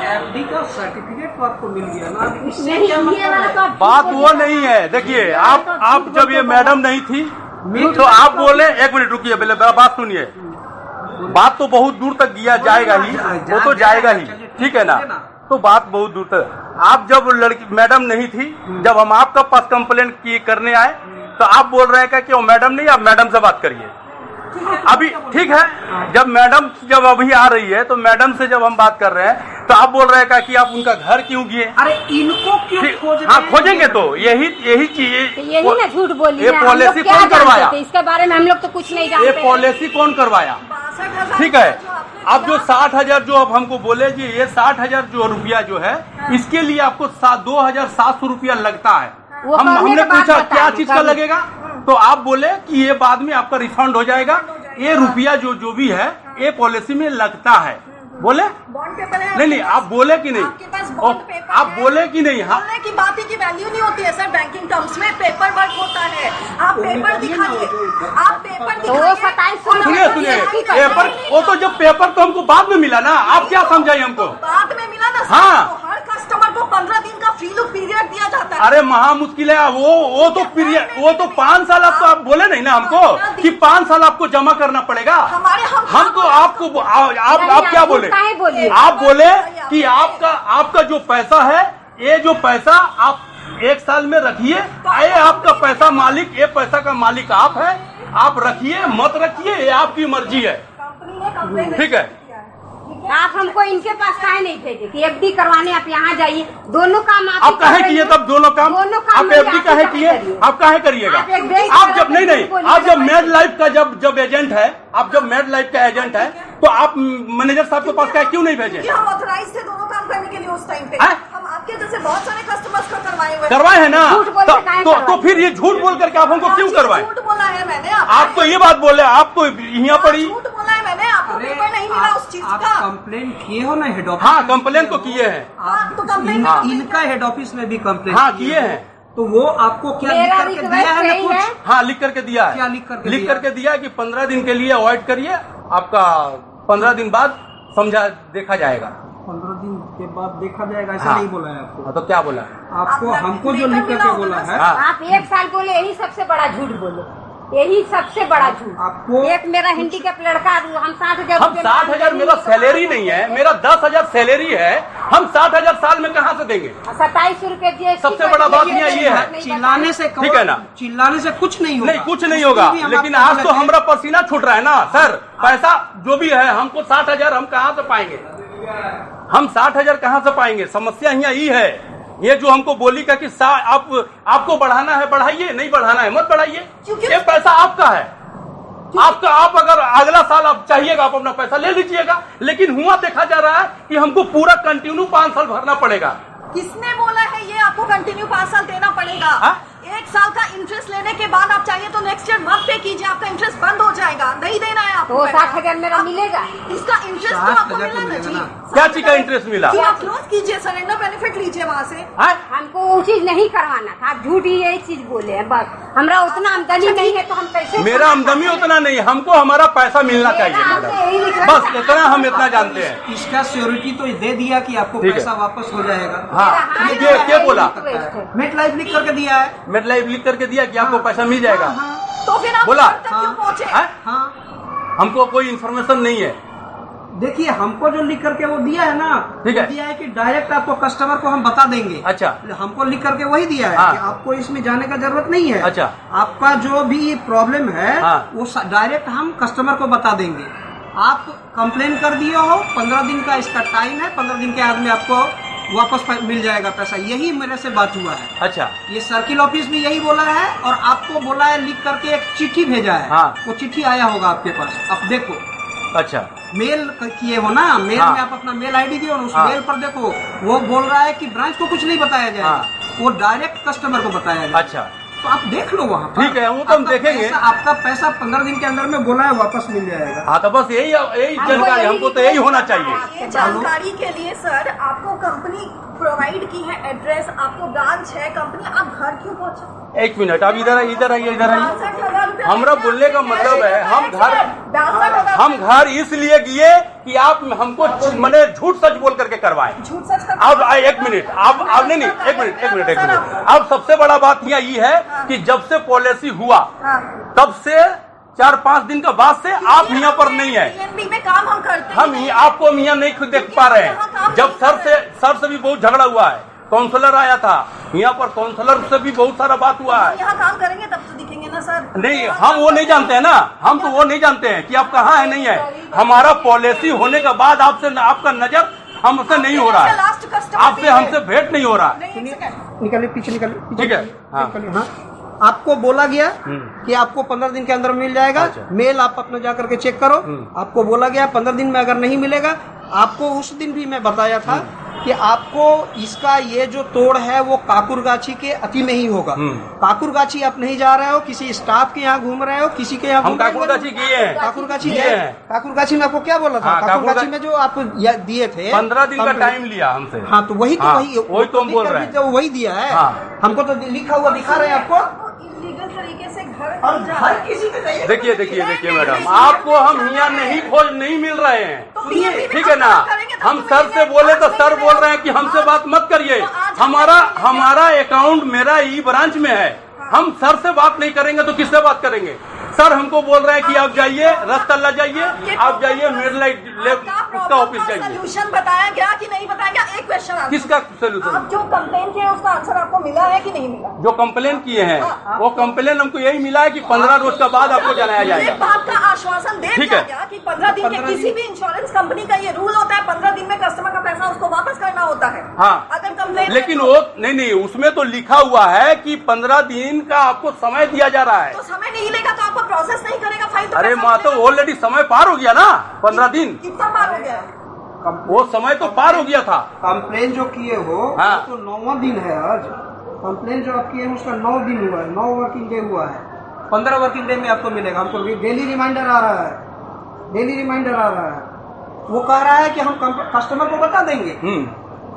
एफडी का सर्टिफिकेट तो आपको मिल गया ना। नहीं, ये वाला तो बात वो नहीं है। देखिए, आप जब ये मैडम नहीं थी तो आप बोले, एक मिनट रुकिए, पहले बात सुनिए। बात तो बहुत दूर तक दिया जाएगा ही, वो तो जाएगा ही, ठीक है ना। तो बात बहुत दूर तक, आप जब लड़की मैडम नहीं थी, जब हम आपका पास कंप्लेंट करने आए तो आप बोल रहे हैं कि वो मैडम नहीं, आप मैडम से बात करिए। अभी ठीक है, जब अभी आ रही है तो मैडम से जब हम बात कर रहे हैं तो आप बोल रहे हैं कि आप उनका घर क्यों गए। अरे इनको क्यों खोज रहे हैं? हाँ, खोजेंगे तो यही चीज। तो यही ना झूठ बोली। ये पॉलिसी कौन करवाया? इसके बारे में हम लोग तो कुछ नहीं जानते। ये पॉलिसी कौन करवाया? ठीक है, अब जो 60,000 जो अब हमको बोले जी, ये 60,000 जो रुपया जो है, इसके लिए आपको 2,700 रुपया लगता है। हमने पूछा क्या चीज का लगेगा, तो आप बोले कि ये बाद में आपका रिफंड हो जाएगा, ये रुपया जो भी है ये पॉलिसी में लगता है। बोले बॉन्ड पेपर है? नहीं, आप बोले कि नहीं? आपके पास बॉन्ड पेपर आप बोले कि नहीं? हाँ, बोलने की बात ही की वैल्यू नहीं होती है सर। बैंकिंग टर्म्स में पेपर वर्क होता है। आप पेपर दिखाइए, आप पेपर दिखाइए। सुनिए, पेपर वो तो जब पेपर तो हमको बाद में मिला ना, आप क्या समझाइए हमको? बाद में मिला ना सर। हाँ। तो हर कस्टमर को 15 दिन का फ्री लुक पीरियड दिया जाता है। अरे महा मुश्किल है वो तो पीरियड, वो तो 5 साल आपको आप बोले नहीं ना हमको कि 5 साल आपको जमा करना पड़ेगा। हमको आपको आप क्या बोले? आप बोले कि आपका जो पैसा है, ये जो पैसा आप 1 साल में रखिए, ये आपका पैसा मालिक, ये पैसा का मालिक आप है, आप रखिए मत रखिए ये आपकी मर्जी है, ठीक है। आप हमको इनके पास काहे नहीं भेजे कि एफडी करवाने आप यहाँ जाइए? दोनों काम आप काहे किए तब? दोनों काम आप एफडी काहे किए? आप काहे करिएगा? आप जब नहीं, आप जब मेड लाइफ का जब एजेंट है, आप जब मेड लाइफ का एजेंट है, तो आप मैनेजर साहब के पास क्यों नहीं भेजे? हम ऑथराइज थे दोनों काम करने के लिए उस टाइम पे। हम आपके जैसे बहुत सारे कस्टमर्स को करवाए हैं ना। तो फिर ये झूठ बोल करके आप हमको क्यों करवाए? झूठ बोला है मैंने। आप तो ये बात बोले, आप तो यहाँ पड़ी। झूठ बोला है मैंने, आपको पेपर नहीं मिला उस चीज का। कंप्लेन किए हो ना हेड ऑफिस? हाँ, कंप्लेन तो किए हैं। आप तो कंप्लेन इनका हेड ऑफिस में भी कंप्लेन हाँ किए हैं। तो वो आपको क्या लिख करके दिया है ना कुछ? हाँ, लिख करके दिया है। क्या लिख करके दिया है कि 15 दिन के लिए अवॉइड करिए, आपका 15 दिन बाद देखा जाएगा। 15 दिन के बाद देखा जाएगा, ऐसा हाँ। नहीं बोला है आपको? तो क्या बोला? आपको हमको जो लिख करके बोला है। आप 1 साल बोले, यही सबसे बड़ा झूठ बोले, यही सबसे बड़ा झूठ। आपको एक मेरा हिंदीकैप लड़का, हम 60,000 हम 60,000 मेरा सैलरी नहीं है, मेरा 10,000 सैलरी है, हम 60,000 साल में कहाँ से देंगे? 27 रुपए दिए। सबसे बड़ा बात ये है, चिल्लाने से ठीक है ना, चिल्लाने से कुछ नहीं होगा। नहीं, कुछ नहीं होगा। लेकिन आज तो हमारा पसीना छूट रहा है ना सर। पैसा जो भी है, हमको 60,000 हम कहाँ से पाएंगे? हम 60,000 कहाँ से पाएंगे? समस्या यहाँ ही है। ये जो हमको बोली का कि आपको बढ़ाना है बढ़ाइए, नहीं बढ़ाना है मत बढ़ाइए, ये पैसा आपका है। आप अगर अगला साल आप चाहिएगा, आप अपना पैसा ले लीजिएगा। लेकिन हुआ देखा जा रहा है कि हमको पूरा कंटिन्यू 5 साल भरना पड़ेगा। किसने बोला है ये आपको कंटिन्यू 5 साल देना पड़ेगा? 1 साल का इंटरेस्ट लेने के बाद आप चाहिए तो नेक्स्ट ईयर मत पे कीजिए, आपका इंटरेस्ट बंद हो जाएगा। नहीं देना है आपको। तो 60,000 मेरा मिलेगा। इसका इंटरेस्ट तो आपको मिला ना जी। क्या चीज का इंटरेस्ट मिला? जी, आप क्लोज कीजिए, सरेंडर बेनिफिट लीजिए वहाँ से। हमको वो चीज नहीं करवाना था, आप झूठ ही यही चीज बोले हैं बस। हमरा उतना आमदनी नहीं है तो हम कैसे? मेरा आमदनी उतना नहीं, हमको हमारा पैसा मिलना चाहिए मैडम, बस इतना हम इतना जानते हैं। इसका श्योरिटी तो दे दिया कि आपको पैसा वापस हो जाएगा। हाँ, ये क्या बोला? मेट लाइफ लिख करके दिया है। मेट लाइफ लिख करके दिया कि आपको पैसा मिल जाएगा। तो फिर आप बोला? क्यों पहुंचे? हाँ, हमको कोई इन्फॉर्मेशन नहीं है। देखिए हमको जो लिख करके वो दिया है ना, ठीक है, दिया है कि डायरेक्ट आपको कस्टमर को हम बता देंगे। अच्छा, हमको लिख करके वही दिया है हाँ। कि आपको इसमें जाने का जरूरत नहीं है। अच्छा, आपका जो भी प्रॉब्लम है हाँ। वो डायरेक्ट हम कस्टमर को बता देंगे। आप कंप्लेन कर दिए हो, 15 दिन का इसका टाइम है, 15 दिन के बाद में आपको वापस मिल जाएगा पैसा, यही मेरे से बात हुआ है। अच्छा, ये सर्किल ऑफिस भी यही बोला है और आपको बोला है, लिख करके एक चिट्ठी भेजा है। हाँ। वो चिट्ठी आया होगा आपके पास, आप देखो। अच्छा, मेल किए हो ना, मेल हाँ। में आप अपना मेल आईडी दिए और उस हाँ। मेल पर देखो, वो बोल रहा है कि ब्रांच को कुछ नहीं बताया जाएगा, हाँ। वो डायरेक्ट कस्टमर को बताया जाएगा। अच्छा, तो आप देख लो वहाँ पर। ठीक है, वो तो हम आपका देखेंगे। आपका पैसा 15 दिन के अंदर में बोला है वापस मिल जाएगा। हाँ तो बस यही जानकारी, हमको तो यही होना चाहिए। ये जानकारी के लिए सर आपको कंपनी प्रोवाइड की है एड्रेस, आपको ब्रांच है कंपनी, आप घर क्यों पहुंचे? एक मिनट, अब इधर आइए, इधर आइए, इधर आइए। हमरा बोलने का मतलब है, हम घर इसलिए गए कि आप हमको मैंने झूठ सच बोल करके करवाएं। झूठ सच का अब एक मिनट, अब नहीं, एक मिनट। अब सबसे बड़ा बात यहाँ ये है कि जब से पॉलिसी हुआ तब से 4-5 दिन के बाद से आप यहाँ पर नहीं है। PNB में काम हम करते हैं। हम आपको यहाँ नहीं खुद देख पा रहे हैं। जब सर से भी बहुत झगड़ा हुआ है, काउंसलर आया था यहाँ पर, काउंसलर से भी बहुत सारा बात हुआ है। यहाँ काम करेंगे तब तो दिखेंगे ना सर। नहीं, हम वो नहीं जानते हैं ना, हम तो वो नहीं जानते हैं कि आप कहाँ है नहीं है। हमारा पॉलिसी होने के बाद आपसे आपका नजर हमसे नहीं हो रहा है, आपसे हमसे भेंट नहीं हो रहा है। निकलिए पीछे, निकलिए। ठीक है, हाँ। हाँ, आपको बोला गया कि आपको 15 दिन के अंदर मिल जाएगा। अच्छा। मेल आप अपना जा करके चेक करो। आपको बोला गया 15 दिन में अगर नहीं मिलेगा, आपको उस दिन भी मैं बताया था कि आपको इसका ये जो तोड़ है वो काकुरगाछी के अति में ही होगा। काकुरगाछी आप नहीं जा रहे हो, किसी स्टाफ के यहाँ घूम रहे हो, किसी के यहाँ हम काकुरगाछी गए हैं। काकुरगाछी गए गए। हैं। काकुरगाछी में आपको क्या बोला था? हाँ, काकुरगाछी में जो आप दिए थे 15 दिन का टाइम लिया हमसे। हाँ, तो वही तो हाँ, वही तो हम बोल रहे हैं। जो वही दिया है। हाँ। हमको तो लिखा हुआ दिखा रहे हैं आपको। इलीगल तरीके से घर और हर किसी के चाहिए। देखिए मैडम, आपको हम यहाँ नहीं मिल रहे हैं, ठीक है ना। हम सर से बोले तो सर बोल रहे हैं कि हमसे बात मत करिए, हमारा अकाउंट मेरा ई ब्रांच में है, हम सर से बात नहीं करेंगे तो किससे बात करेंगे? सर हमको बोल रहे हैं कि आप जाइए, रसतल्ला जाइए, आप जाइए मिडलाइट उसका ऑफिस जाइए। सोल्यूशन बताया गया कि नहीं बताया गया? एक क्वेश्चन, किसका सोल्यूशन? आप जो कंप्लेन किए उसका आंसर आपको मिला है कि नहीं मिला? जो कंप्लेन किए हैं वो कंप्लेन हमको यही मिला है कि 15 रोज के बाद आपको जलाया जाएगा। एक बात का आश्वासन दे दिया गया कि 15 दिन के, किसी भी इंश्योरेंस कंपनी का ये रूल होता है, 15 दिन में कस्टमर का पैसा उसको वापस करना होता है। हाँ, अगर कंप्लेन, लेकिन वो नहीं, उसमें तो लिखा हुआ है कि 15 दिन का आपको समय दिया जा रहा है। तो समय नहीं लेगा तो आपको प्रोसेस नहीं करेगा, फाइल तो अरे पैसा माँ, तो मिलेगा। ऑलरेडी समय पार हो गया ना, 15 दिन, कितना बार हो गया? वो समय तो पार हो गया था। कंप्लेन जो किए हो हाँ। तो 9वां दिन है आज। कंप्लेन जो आप किए हैं उसका 9 दिन हुआ है, 9 वर्किंग डे हुआ है। 15 वर्किंग डे में आपको मिलेगा। हमको डेली रिमाइंडर आ रहा है, डेली रिमाइंडर आ रहा है। वो कह रहा है कि हम कस्टमर को बता देंगे।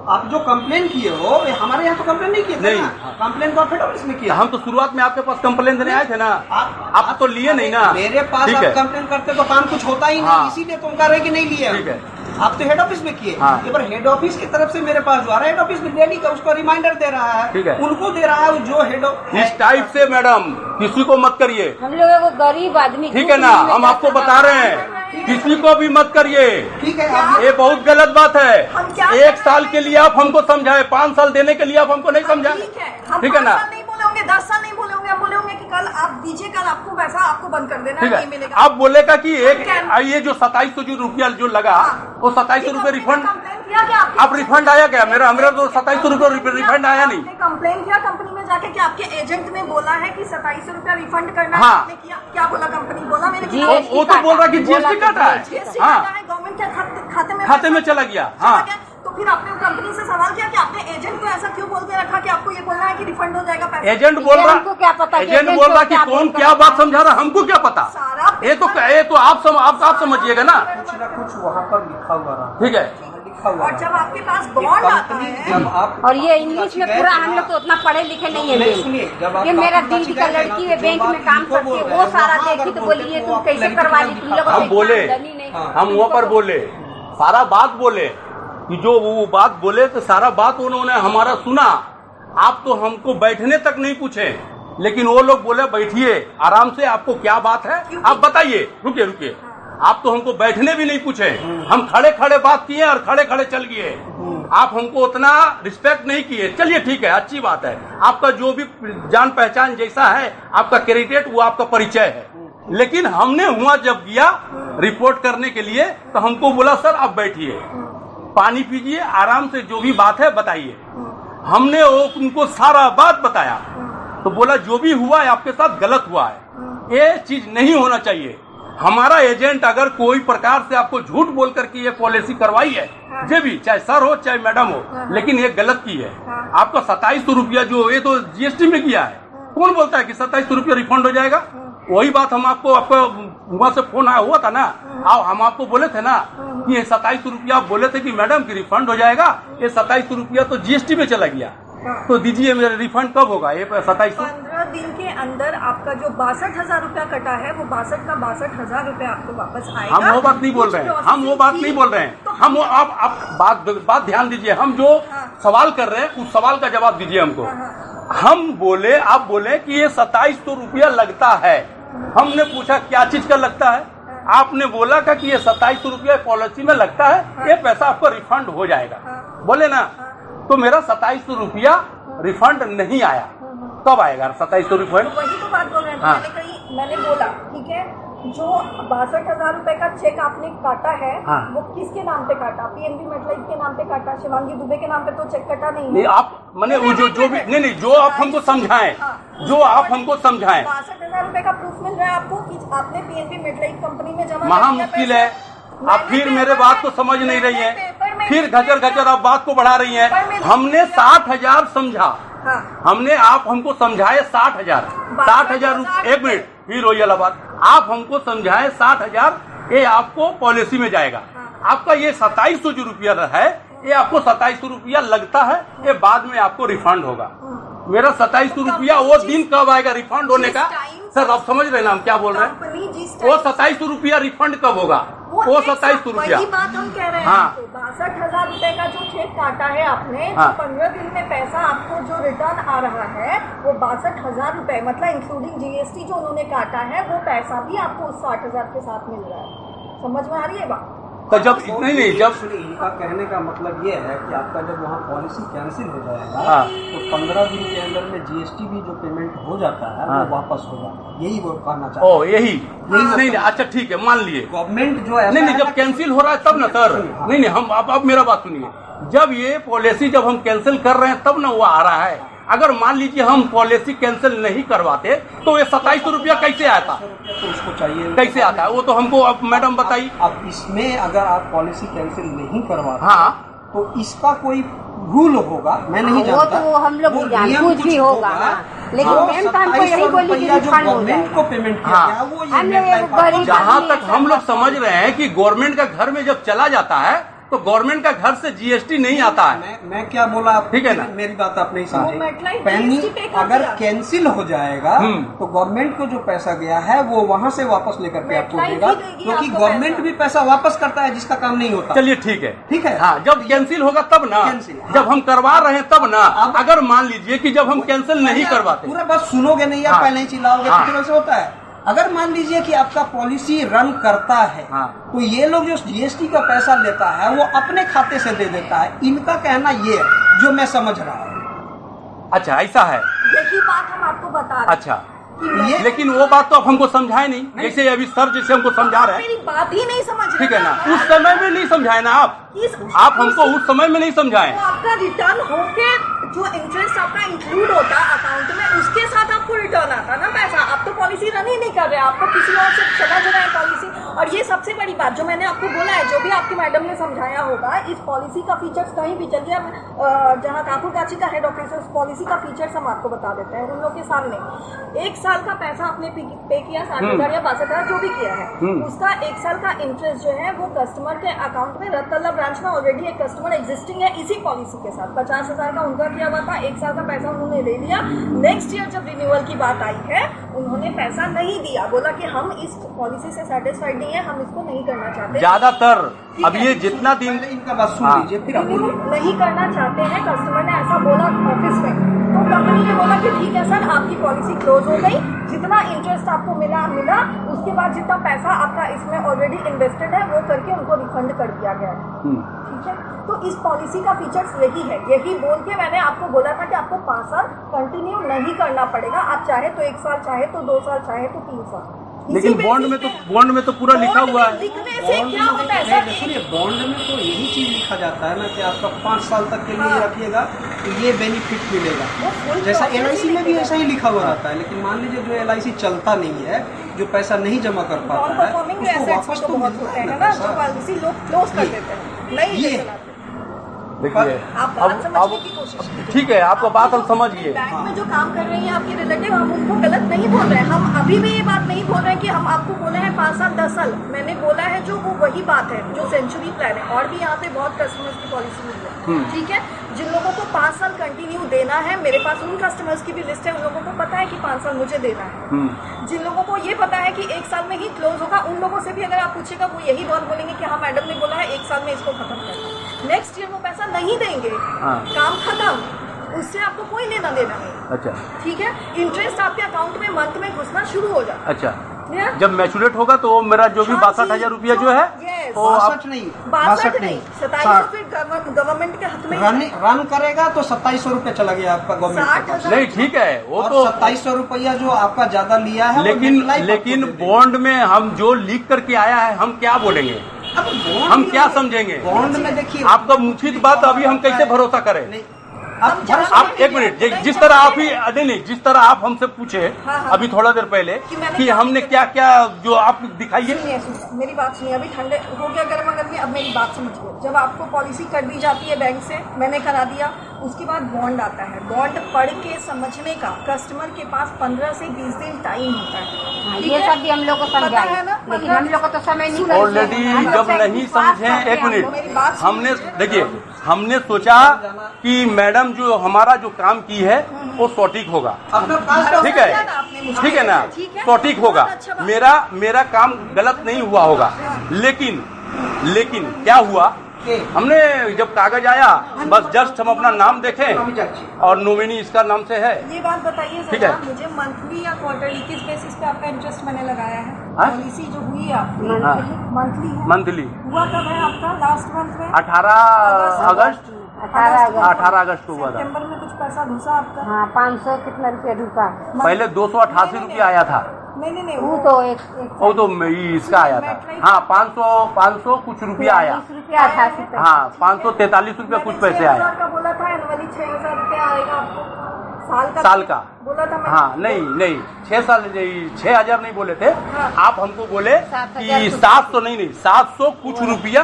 आप जो कंप्लेन किए हो, हमारे यहाँ तो कंप्लेन नहीं किए थे नहीं। ना। कंप्लेन तो हेड ऑफिस में किया। हम तो शुरुआत में आपके पास कंप्लेन देने आए थे ना, आप तो लिए नहीं ना। मेरे पास ठीक आप है। कंप्लेन करते तो काम कुछ होता ही नहीं, हाँ। इसीलिए तुम कह रहे कि नहीं लिए। ठीक है। आप तो हेड ऑफिस में किए। हाँ। ये पर हेड ऑफिस की तरफ से मेरे पास जो आ रहा है, हेड ऑफिस में डेली का उसको रिमाइंडर दे रहा है। ठीक है। उनको दे रहा है जो हेड इस टाइप से मैडम किसी को मत करिए, हम लोग एगो गरीब आदमी, ठीक है ना। हम आपको बता रहे हैं, किसी को भी मत करिए, ठीक है। आप ये बहुत गलत बात है। 1 साल के लिए आप हमको समझाए, 5 साल देने के लिए आप हमको नहीं समझाए, ठीक है, हम ठीक है 5 ना। साल नहीं बोले होंगे, 10 साल नहीं बोले होंगे, हम बोले होंगे कि कल आप दीजिए, कल आपको पैसा आपको बंद कर देना, ठीक नहीं है। मिलेगा। आप बोलेगा कि ये जो 2700 जो रुपया जो लगा, वो 2700 रुपये रिफंड, कंप्लेन किया कि आप रिफंड आया क्या? मेरा तो 2700 रुपये रिफंड आया नहीं। आपने कंप्लेन किया कंपनी में जाके कि आपके एजेंट ने बोला है कि 2700 रुपया रिफंड करना है, हाँ। आपने किया? क्या बोला कंपनी? बोला मेरे वो तो बोल रहा कि जीएसटी काटा है। हाँ, गवर्नमेंट के खाते में चला गया। हाँ, तो फिर आपने कंपनी से सवाल किया कि आपने एजेंट को ऐसा क्यों बोल के रखा कि आपको ये बोलना है कि रिफंड हो जाएगा पैसा? एजेंट बोल हमको क्या रहा, पता कि एजेंट एजेंट बोल रहा को कि क्या कौन बोल क्या रहा बात समझा रहा, हमको क्या पता? सारा ये तो आप समझिएगा ना। कुछ ना कुछ वहाँ पर लिखा हुआ रहा, ठीक है। लिखा हुआ और जब आपके पास बॉन्ड आता है, जब आप और ये इंग्लिश में पूरा, हम लोग तो उतना पढ़े लिखे नहीं है। नहीं, सुनिए, जब आप ये मेरा काकुरगाछी दीदी का गए थे लड़की ना, है, तो बैंक जो में बात काम इनको करती बोल है, रहे वो हैं, सारा वहाँ देखी अगर तो बोलते बोलिए तो तुम आप कैसे लड़की करवा का ली, तुम लिखा लोग हुआ। हम बोले, आमदनी नहीं। हम वहाँ पर बोले, सारा बात बोले कि जो वो बात बोले तो सारा बात उन्होंने हमारा सुना। आप तो हमको बैठने तक नहीं पूछे, लेकिन वो लोग बोले बैठिए आराम से, आपको क्या बात है आप बताइए। रुकिए, आप तो हमको बैठने भी नहीं पूछे, हम खड़े खड़े बात किए और खड़े खड़े चल गए। आप हमको उतना रिस्पेक्ट नहीं किए। चलिए ठीक है, अच्छी बात है, आपका जो भी जान पहचान जैसा है, आपका क्रेडिट वो आपका परिचय है। लेकिन हमने हुआ जब गया रिपोर्ट करने के लिए तो हमको बोला सर आप बैठिए। पानी पीजिए, आराम से जो भी बात है बताइए। हमने उनको सारा बात बताया तो बोला जो भी हुआ है आपके साथ गलत हुआ है, ये चीज नहीं होना चाहिए। हमारा एजेंट अगर कोई प्रकार से आपको झूठ बोल करके ये पॉलिसी करवाई है, जो भी, चाहे सर हो चाहे मैडम हो, लेकिन ये गलत की है। आपका 2700 रुपया जो ये तो जीएसटी में किया है, कौन बोलता है कि 2700 रुपया रिफंड हो जाएगा? वही बात हम आपको, आपका वहां से फोन आया हुआ था ना, हम आपको बोले थे ना कि ये 2700 रुपया आप बोले थे कि मैडम की रिफंड हो जाएगा, ये 2700 रुपया तो जीएसटी में चला गया, तो दीजिए मेरा रिफंड कब होगा? ये 2700 15 दिन के अंदर आपका जो 62,000 रुपया कटा है वो 62 का 62,000 रुपया आपको वापस आएगा। हम वो बात नहीं बोल रहे हैं, हम वो बात नहीं बोल रहे हैं, हम वो आप बात ध्यान दीजिए। हम जो सवाल कर रहे हैं उस सवाल का जवाब दीजिए हमको। हम बोले, आप बोले कि ये 2700 रुपया लगता है, हमने पूछा क्या चीज का लगता है? आपने बोला का कि ये 2700 रुपया पॉलिसी में लगता है, ये पैसा आपको रिफंड हो जाएगा, बोले ना। तो मेरा 2700 रुपया रिफंड नहीं आया, कब आएगा 2700 रिफंड? वही तो बात बोल रहे हैं। मैंने बोला ठीक है, जो 62,000 रुपए का चेक आपने काटा है वो किसके नाम पे काटा? पीएनबी मेटलाइफ के नाम पे काटा, शिवांगी दुबे के नाम पे तो चेक कटा नहीं। आप मैंने जो भी नहीं, जो आप हमको समझाएं, जो आप हमको समझाएं। 62,000 रुपए का प्रूफ मिल रहा है आपको कि आपने पीएनबी मेटलाइफ कंपनी में जमा महा मुश्किल है। आप फिर मेरे बात को समझ नहीं रही है, फिर घचर आप बात को बढ़ा रही हैं। हमने 60,000 समझा, हमने, आप हमको समझाए 60,000, 60,000। एक मिनट, फिर वही वाला बात, आप हमको समझाए 60,000 ये आपको पॉलिसी में जाएगा। आपका ये 2700 जो रुपया है, ये आपको 2700 रुपया लगता है, ये बाद में आपको रिफंड होगा। मेरा 2700 रुपया वो दिन कब आएगा रिफंड होने का? सर आप समझ रहे हैं ना हम क्या बोल रहे हैं? वो 2700 रुपया रिफंड कब होगा? वो 2700 रुपया, वही बात हम कह रहे हैं। हाँ। 62,000 रुपए का जो चेक काटा है आपने, हाँ। 15 दिन में पैसा आपको जो रिटर्न आ रहा है वो 62,000 रुपए, मतलब इंक्लूडिंग जीएसटी जो उन्होंने काटा है, वो पैसा भी आपको उस 60,000 के साथ मिल रहा है। समझ में आ रही है बात? तो जब नहीं जब इनका कहने का मतलब ये है कि आपका जब वहाँ पॉलिसी कैंसिल हो जाएगा हाँ। तो 15 दिन के अंदर में जीएसटी भी जो पेमेंट हो जाता है हाँ। वो वापस हो जाता है, यही वो कहना चाहते हैं। ओ यही नहीं, अच्छा ठीक है, मान लिए गवर्नमेंट जो है नहीं, जब कैंसिल हो रहा है तब ना सर। नहीं, हम अब मेरा बात सुनिए, जब ये पॉलिसी जब हम कैंसिल कर रहे हैं तब ना वो आ रहा है। अगर मान लीजिए हम पॉलिसी कैंसिल नहीं करवाते तो ये 2700 रुपया कैसे आता? तो उसको चाहिए, कैसे आता है वो तो हमको अब मैडम बताइए। अब इसमें अगर आप पॉलिसी कैंसिल नहीं करवाते हाँ, तो इसका कोई रूल होगा, मैं नहीं वो जानता। तो हम लोग वो नहीं जानते, नियम कुछ भी होगा। लेकिन वो मैम तो हमको यही 2700 बोली कि रुपया जो रिफंड हो गवर्नमेंट को जाएगा। पेमेंट किया हाँ। गया, वो ये हम लोग मेटलाइफ एक गरीब जहाँ आदमी तक हम लोग समझ रहे हैं कि गवर्नमेंट का घर में जब चला जाता है तो गवर्नमेंट का घर से जीएसटी नहीं आता है। मैं क्या बोला आपको? ठीक है ना? मेरी बात आप नहीं वो समझे। मेटलाइफ पेनी GST पे कर अगर दिया। कैंसिल हो जाएगा तो गवर्नमेंट को जो पैसा गया है वो वहाँ से वापस लेकर के आपको मेटलाइफ देगा, ही देगी क्योंकि आपको गवर्नमेंट पैसा। भी पैसा वापस करता है जिसका काम नहीं होता। चलिए ठीक है, ठीक है। हाँ, जब कैंसिल होगा तब ना, कैंसिल, हाँ। जब हम करवा रहे हैं तब ना। अब- अगर मान लीजिए कि जब हम कैंसिल नहीं करवाते, पूरा बात सुनोगे नहीं, आप हाँ। पहले ही चिल्लाओगे, हाँ। तो वैसे होता है। अगर मान लीजिए कि आपका पॉलिसी रन करता है हाँ। तो ये लोग जो जीएसटी का पैसा लेता है वो अपने खाते से दे देता है। इनका कहना ये है, जो मैं समझ रहा हूँ। अच्छा ऐसा है, यही बात हम आपको बता रहे हैं। अच्छा, कि लेकिन वो बात तो आप हमको समझाए नहीं, जैसे अभी सर जैसे हमको समझा रहे हैं। मेरी बात ही नहीं समझ रहे। ठीक है ना, उस समय में नहीं समझाए ना आप हमको उस समय में नहीं समझाए। वो आपका रिटर्न होके जो इंटरेस्ट आपका इंक्लूड होता है अकाउंट में, उसके साथ आपको रिटर्न आता ना पैसा। आप तो पॉलिसी रन ही नहीं कर रहे, आपको किसी और से चला जा रहा है पॉलिसी। और ये सबसे बड़ी बात जो मैंने आपको बोला है, जो भी आपकी मैडम ने समझाया होगा, इस पॉलिसी का फीचर्स कहीं भी चलिए, जहाँ काकूकाची का हेड ऑफिस है, उस पॉलिसी का फीचर्स हम आपको बता देते हैं उन लोग के सामने। 1 साल का पैसा आपने पे किया, 60,000 या 62,000 जो भी किया है, उसका 1 साल का इंटरेस्ट जो है वो कस्टमर के अकाउंट में, रतल्ला ब्रांच में ऑलरेडी एक कस्टमर एग्जिस्टिंग है इसी पॉलिसी के साथ। 50,000 का उनका किया हुआ था, 1 साल का पैसा उन्होंने ले लिया। नेक्स्ट ईयर जब रिन्यूअल की बात आई है, उन्होंने पैसा नहीं दिया, बोला कि हम इस पॉलिसी से सेटिस्फाइड नहीं है, हम इसको नहीं करना चाहते। ज्यादातर अब ये जितना दिन पहले इनका बात सुन हाँ। लीजिए, फिर आप रिन्यू बोलिए। नहीं करना चाहते हैं, कस्टमर ने ऐसा बोला ऑफिस में, तो कंपनी ने बोला कि ठीक है सर, आपकी पॉलिसी क्लोज हो गई, जितना इंटरेस्ट आपको मिला, उसके बाद जितना पैसा आपका इसमें ऑलरेडी इन्वेस्टेड है वो करके उनको रिफंड कर दिया गया है। ठीक है, तो इस पॉलिसी का फीचर्स यही है। यही बोल के मैंने आपको बोला था कि आपको 5 साल कंटिन्यू नहीं करना पड़ेगा। आप चाहे तो 1 साल, चाहे तो 2 साल, चाहे तो 3 साल। लेकिन बॉन्ड में तो पूरा लिखा हुआ है। लिखने से क्या होता है सर? सुनिए, बॉन्ड में तो यही चीज लिखा जाता है ना कि आपका 5 साल तक के लिए हाँ। रखिएगा तो ये बेनिफिट मिलेगा। वो full जैसा process LIC में भी लिखा ऐसा ही लिखा हुआ रहता है। लेकिन मान लीजिए जो LIC चलता नहीं है, जो पैसा नहीं जमा कर नॉन पाता है, परफॉर्मिंग उसको एसेट्स वापस तो तो बहुत मिलता होते है हैं ना ना, जो पैसा। पॉलिसी लोग क्लोज कर देते हैं, नहीं ये- चलाते। देखिए आप बात समझने की कोशिश कीजिए। ठीक है, आपका बात हम समझ गए। बैंक में जो काम कर रही हैं आपकी रिलेटिव, हम उनको गलत नहीं बोल रहे हैं। हम अभी भी ये बात नहीं बोल रहे हैं कि हम आपको बोले हैं 5 साल 10 साल। मैंने बोला है जो वो वही बात है जो सेंचुरी प्लान है। और भी यहाँ पे बहुत कस्टमर्स की पॉलिसी मिली है, ठीक है, जिन लोगों को 5 साल कंटिन्यू देना है। मेरे पास उन कस्टमर्स की भी लिस्ट है, उन लोगों को पता है कि 5 साल मुझे देना है। जिन लोगों को ये पता है कि 1 साल में ही क्लोज होगा, उन लोगों से भी अगर आप पूछेगा वो यही बात बोलेंगे कि हाँ मैडम ने बोला है 1 साल में इसको खत्म करना है। नेक्स्ट ईयर वो पैसा नहीं देंगे, काम खत्म, उससे आपको कोई लेना देना नहीं। अच्छा ठीक है, इंटरेस्ट आपके अकाउंट में मंथ में घुसना शुरू हो जाता अच्छा, है। जब मैचुरेट होगा तो वो मेरा जो भी 62,000 रुपया जो है Yes. वो आप 62 नहीं, 62 नहीं, 2700 60। फिर गवर्नमेंट के हक में रन करेगा तो 2700 रुपया चला गया आपका गवर्नमेंट के पास। 60,000 नहीं, ठीक है, वो और तो 2700 रुपया जो आपका ज्यादा लिया है, वो लेकिन MetLife आपको लेकिन दे देगा। बॉन्ड में हम जो लिख करके आया है हम क्या बोलेंगे, अब बॉन्ड हम में- क्या समझेंगे? बॉन्ड में देखिए आपका मुछित बात अभी हम कैसे भरोसा करें? नहीं, हम आप चार- आप एक मिनट, जिस तरह आप ही नहीं, जिस तरह आप हमसे पूछे हाँ। अभी थोड़ा देर पहले कि मैंने कि क्या हमने किया? क्या क्या जो आप दिखाइए। सुनिए, मेरी बात सुनिए, अभी ठंडे हो गया गर्मा गर्मी, अब मेरी बात समझिए। जब आपको पॉलिसी कर दी जाती है बैंक से, मैंने करा दिया, उसके बाद बॉन्ड आता है। बॉन्ड पढ़ के समझने का कस्टमर के पास 15 से 20 दिन टाइम होता है। ठीक ये है? सब भी हम लोग को पता समझा है ना? लेकिन हम लोग को तो समय नहीं करते। ऑलरेडी हम लोग जब से नहीं विश्वास समझे, करते एक हैं हम मिनट, लोग। मेरी बात हमने सुनिए। देखिए, हमने सोचा कि मैडम जो हमारा जो काम की है वो सटीक होगा, अपना पास ठीक है, ठीक है ना, ठीक है? सटीक होगा, बहुत अच्छा बात। मेरा काम गलत नहीं हुआ होगा। लेकिन क्या हुआ, हमने जब कागज आया बस जस्ट हम अपना नाम देखें और नॉमिनी इसका नाम से है। ये बात बताइए ठीक जरा, है। मुझे मंथली या क्वार्टरली किस बेसिस पे आपका इंटरेस्ट मैंने लगाया है? हाँ? पॉलिसी जो हुई है आपकी हाँ। मंथली है। मंथली हुआ कब है आपका? लास्ट मंथ में 18 अगस्त 18 अगस्त को हुआ था। सितंबर में कुछ पैसा घुसा आपका? हाँ 500 कितना रुपया ढूका। पहले 288 रुपया आया था, नहीं वो तो एक वो तो इसका आया था। हाँ 500 कुछ रुपया आया। 40 रुपया था सितंबर। हाँ 543 रुपया कुछ पैसे आए 6,000 का बोला था, एनुअली 6,000 रुपया आएगा आपको साल का बोला था मैंने। हाँ नहीं 6 साल नहीं, 6,000 नहीं बोले थे हाँ। आप, हमको बोले 7,000 कि कुछ। 700 नहीं 700 कुछ रुपया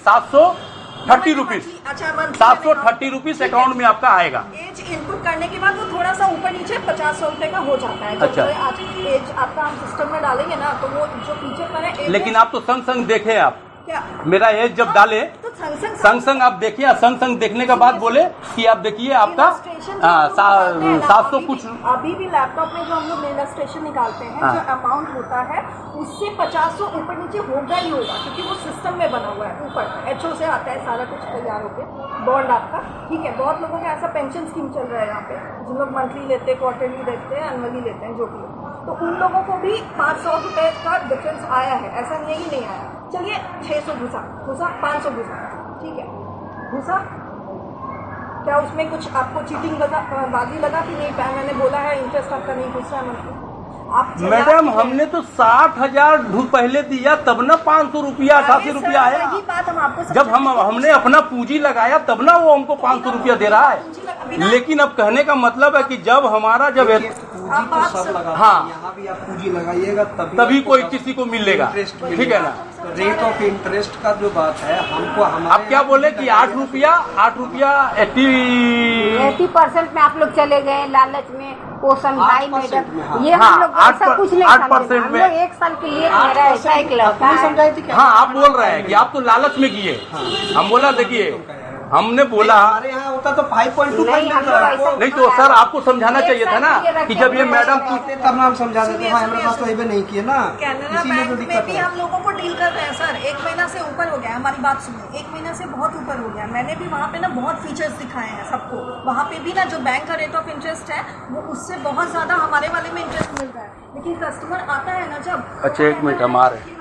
730 रुपीज, अच्छा, monthly 730 रुपीज अकाउंट में आपका आएगा। एज इनपुट करने के बाद वो थोड़ा सा ऊपर नीचे 50 रुपए का हो जाता है। अच्छा। जब आज एज आपका हम सिस्टम में डालेंगे ना, तो वो जो फीचर पर है age लेकिन आप तो संग देखे आप क्या मेरा एज जब डाले तो संग आप देखिए, संग देखने के बाद बोले कि आप देखिए आपका 700 कुछ। अभी भी लैपटॉप में जो हम लोग इलस्ट्रेशन निकालते हैं, हाँ। जो अमाउंट होता है उससे 50 ऊपर नीचे होगा ही होगा, क्योंकि वो सिस्टम में बना हुआ है। ऊपर एचओ से आता है सारा कुछ तैयार होकर बॉन्ड आपका। ठीक है, बहुत लोगों का ऐसा पेंशन स्कीम चल रहा है यहाँ पे, जिन लोग मंथली लेते हैं, क्वार्टरली लेते हैं, एनुअली लेते हैं, जो भी है, तो उन लोगों को भी 500 रुपए का डिफरेंस आया है। ऐसा नहीं है कि नहीं आया। चलिए 600 घुसा 500 घुसा, ठीक है, घुसा, क्या उसमें कुछ आपको चीटिंग बाजी लगा कि नहीं? मैंने बोला है इंटरेस्ट आपका नहीं घुस रहा है, आप मैडम हमने तो 60,000 पहले दिया तब ना 500 रुपया 88 रुपया आया। वही बात हम आपको जब हमने अपना पूंजी लगाया तब ना वो हमको 500 रुपया दे रहा है। लेकिन अब कहने का मतलब है कि जब हमारा जब पूंजी तो सब लगाते हाँ। हैं, यहाँ भी आप पूंजी लगाइएगा तभी आपको कोई सब किसी को मिलेगा, इंटरेस्ट ठीक है ना। तो रेट ऑफ इंटरेस्ट का जो बात है, हमको हमारे आप क्या बोले कि 8 रुपया 80 80% में आप लोग चले गए लालच में, वो समझाई 8% में, हाँ। मैडम। ये हम लोग हाँ, ऐसा कुछ नहीं 8% समझे। हम में। लोग 1 साल के लिए मेरा ऐसा एक लड़का नहीं है। समझाई थी क्या? हाँ आप बोल रहे हैं कि आप तो लालच में किए। हम बोला देखिए, हमने बोला हमारे यहाँ होता तो 5.2 नहीं, हम लोग ऐसा नहीं तो सर आपको समझाना चाहिए था ना कि जब ये मैडम पूछते तब ना हम समझा देते हैं, हमारे पास तो ये भी नहीं किए ना, कैनरा इसीलिए तो बैंक में दिक्कत भी है। हम लोगों को डील कर रहे हैं सर। 1 महीना से ऊपर हो गया है, हमारी बात सुनिए, 1 महीना से बहुत ऊपर हो गया। मैंने भी वहाँ पे ना बहुत फीचर्स दिखाए हैं सबको। वहाँ पे भी ना जो बैंक का रेट ऑफ इंटरेस्ट है वो उससे बहुत ज्यादा हमारे वाले में इंटरेस्ट मिल रहा है। लेकिन कस्टमर आता है ना जब, अच्छा 1 मिनट हम आ रहे हैं।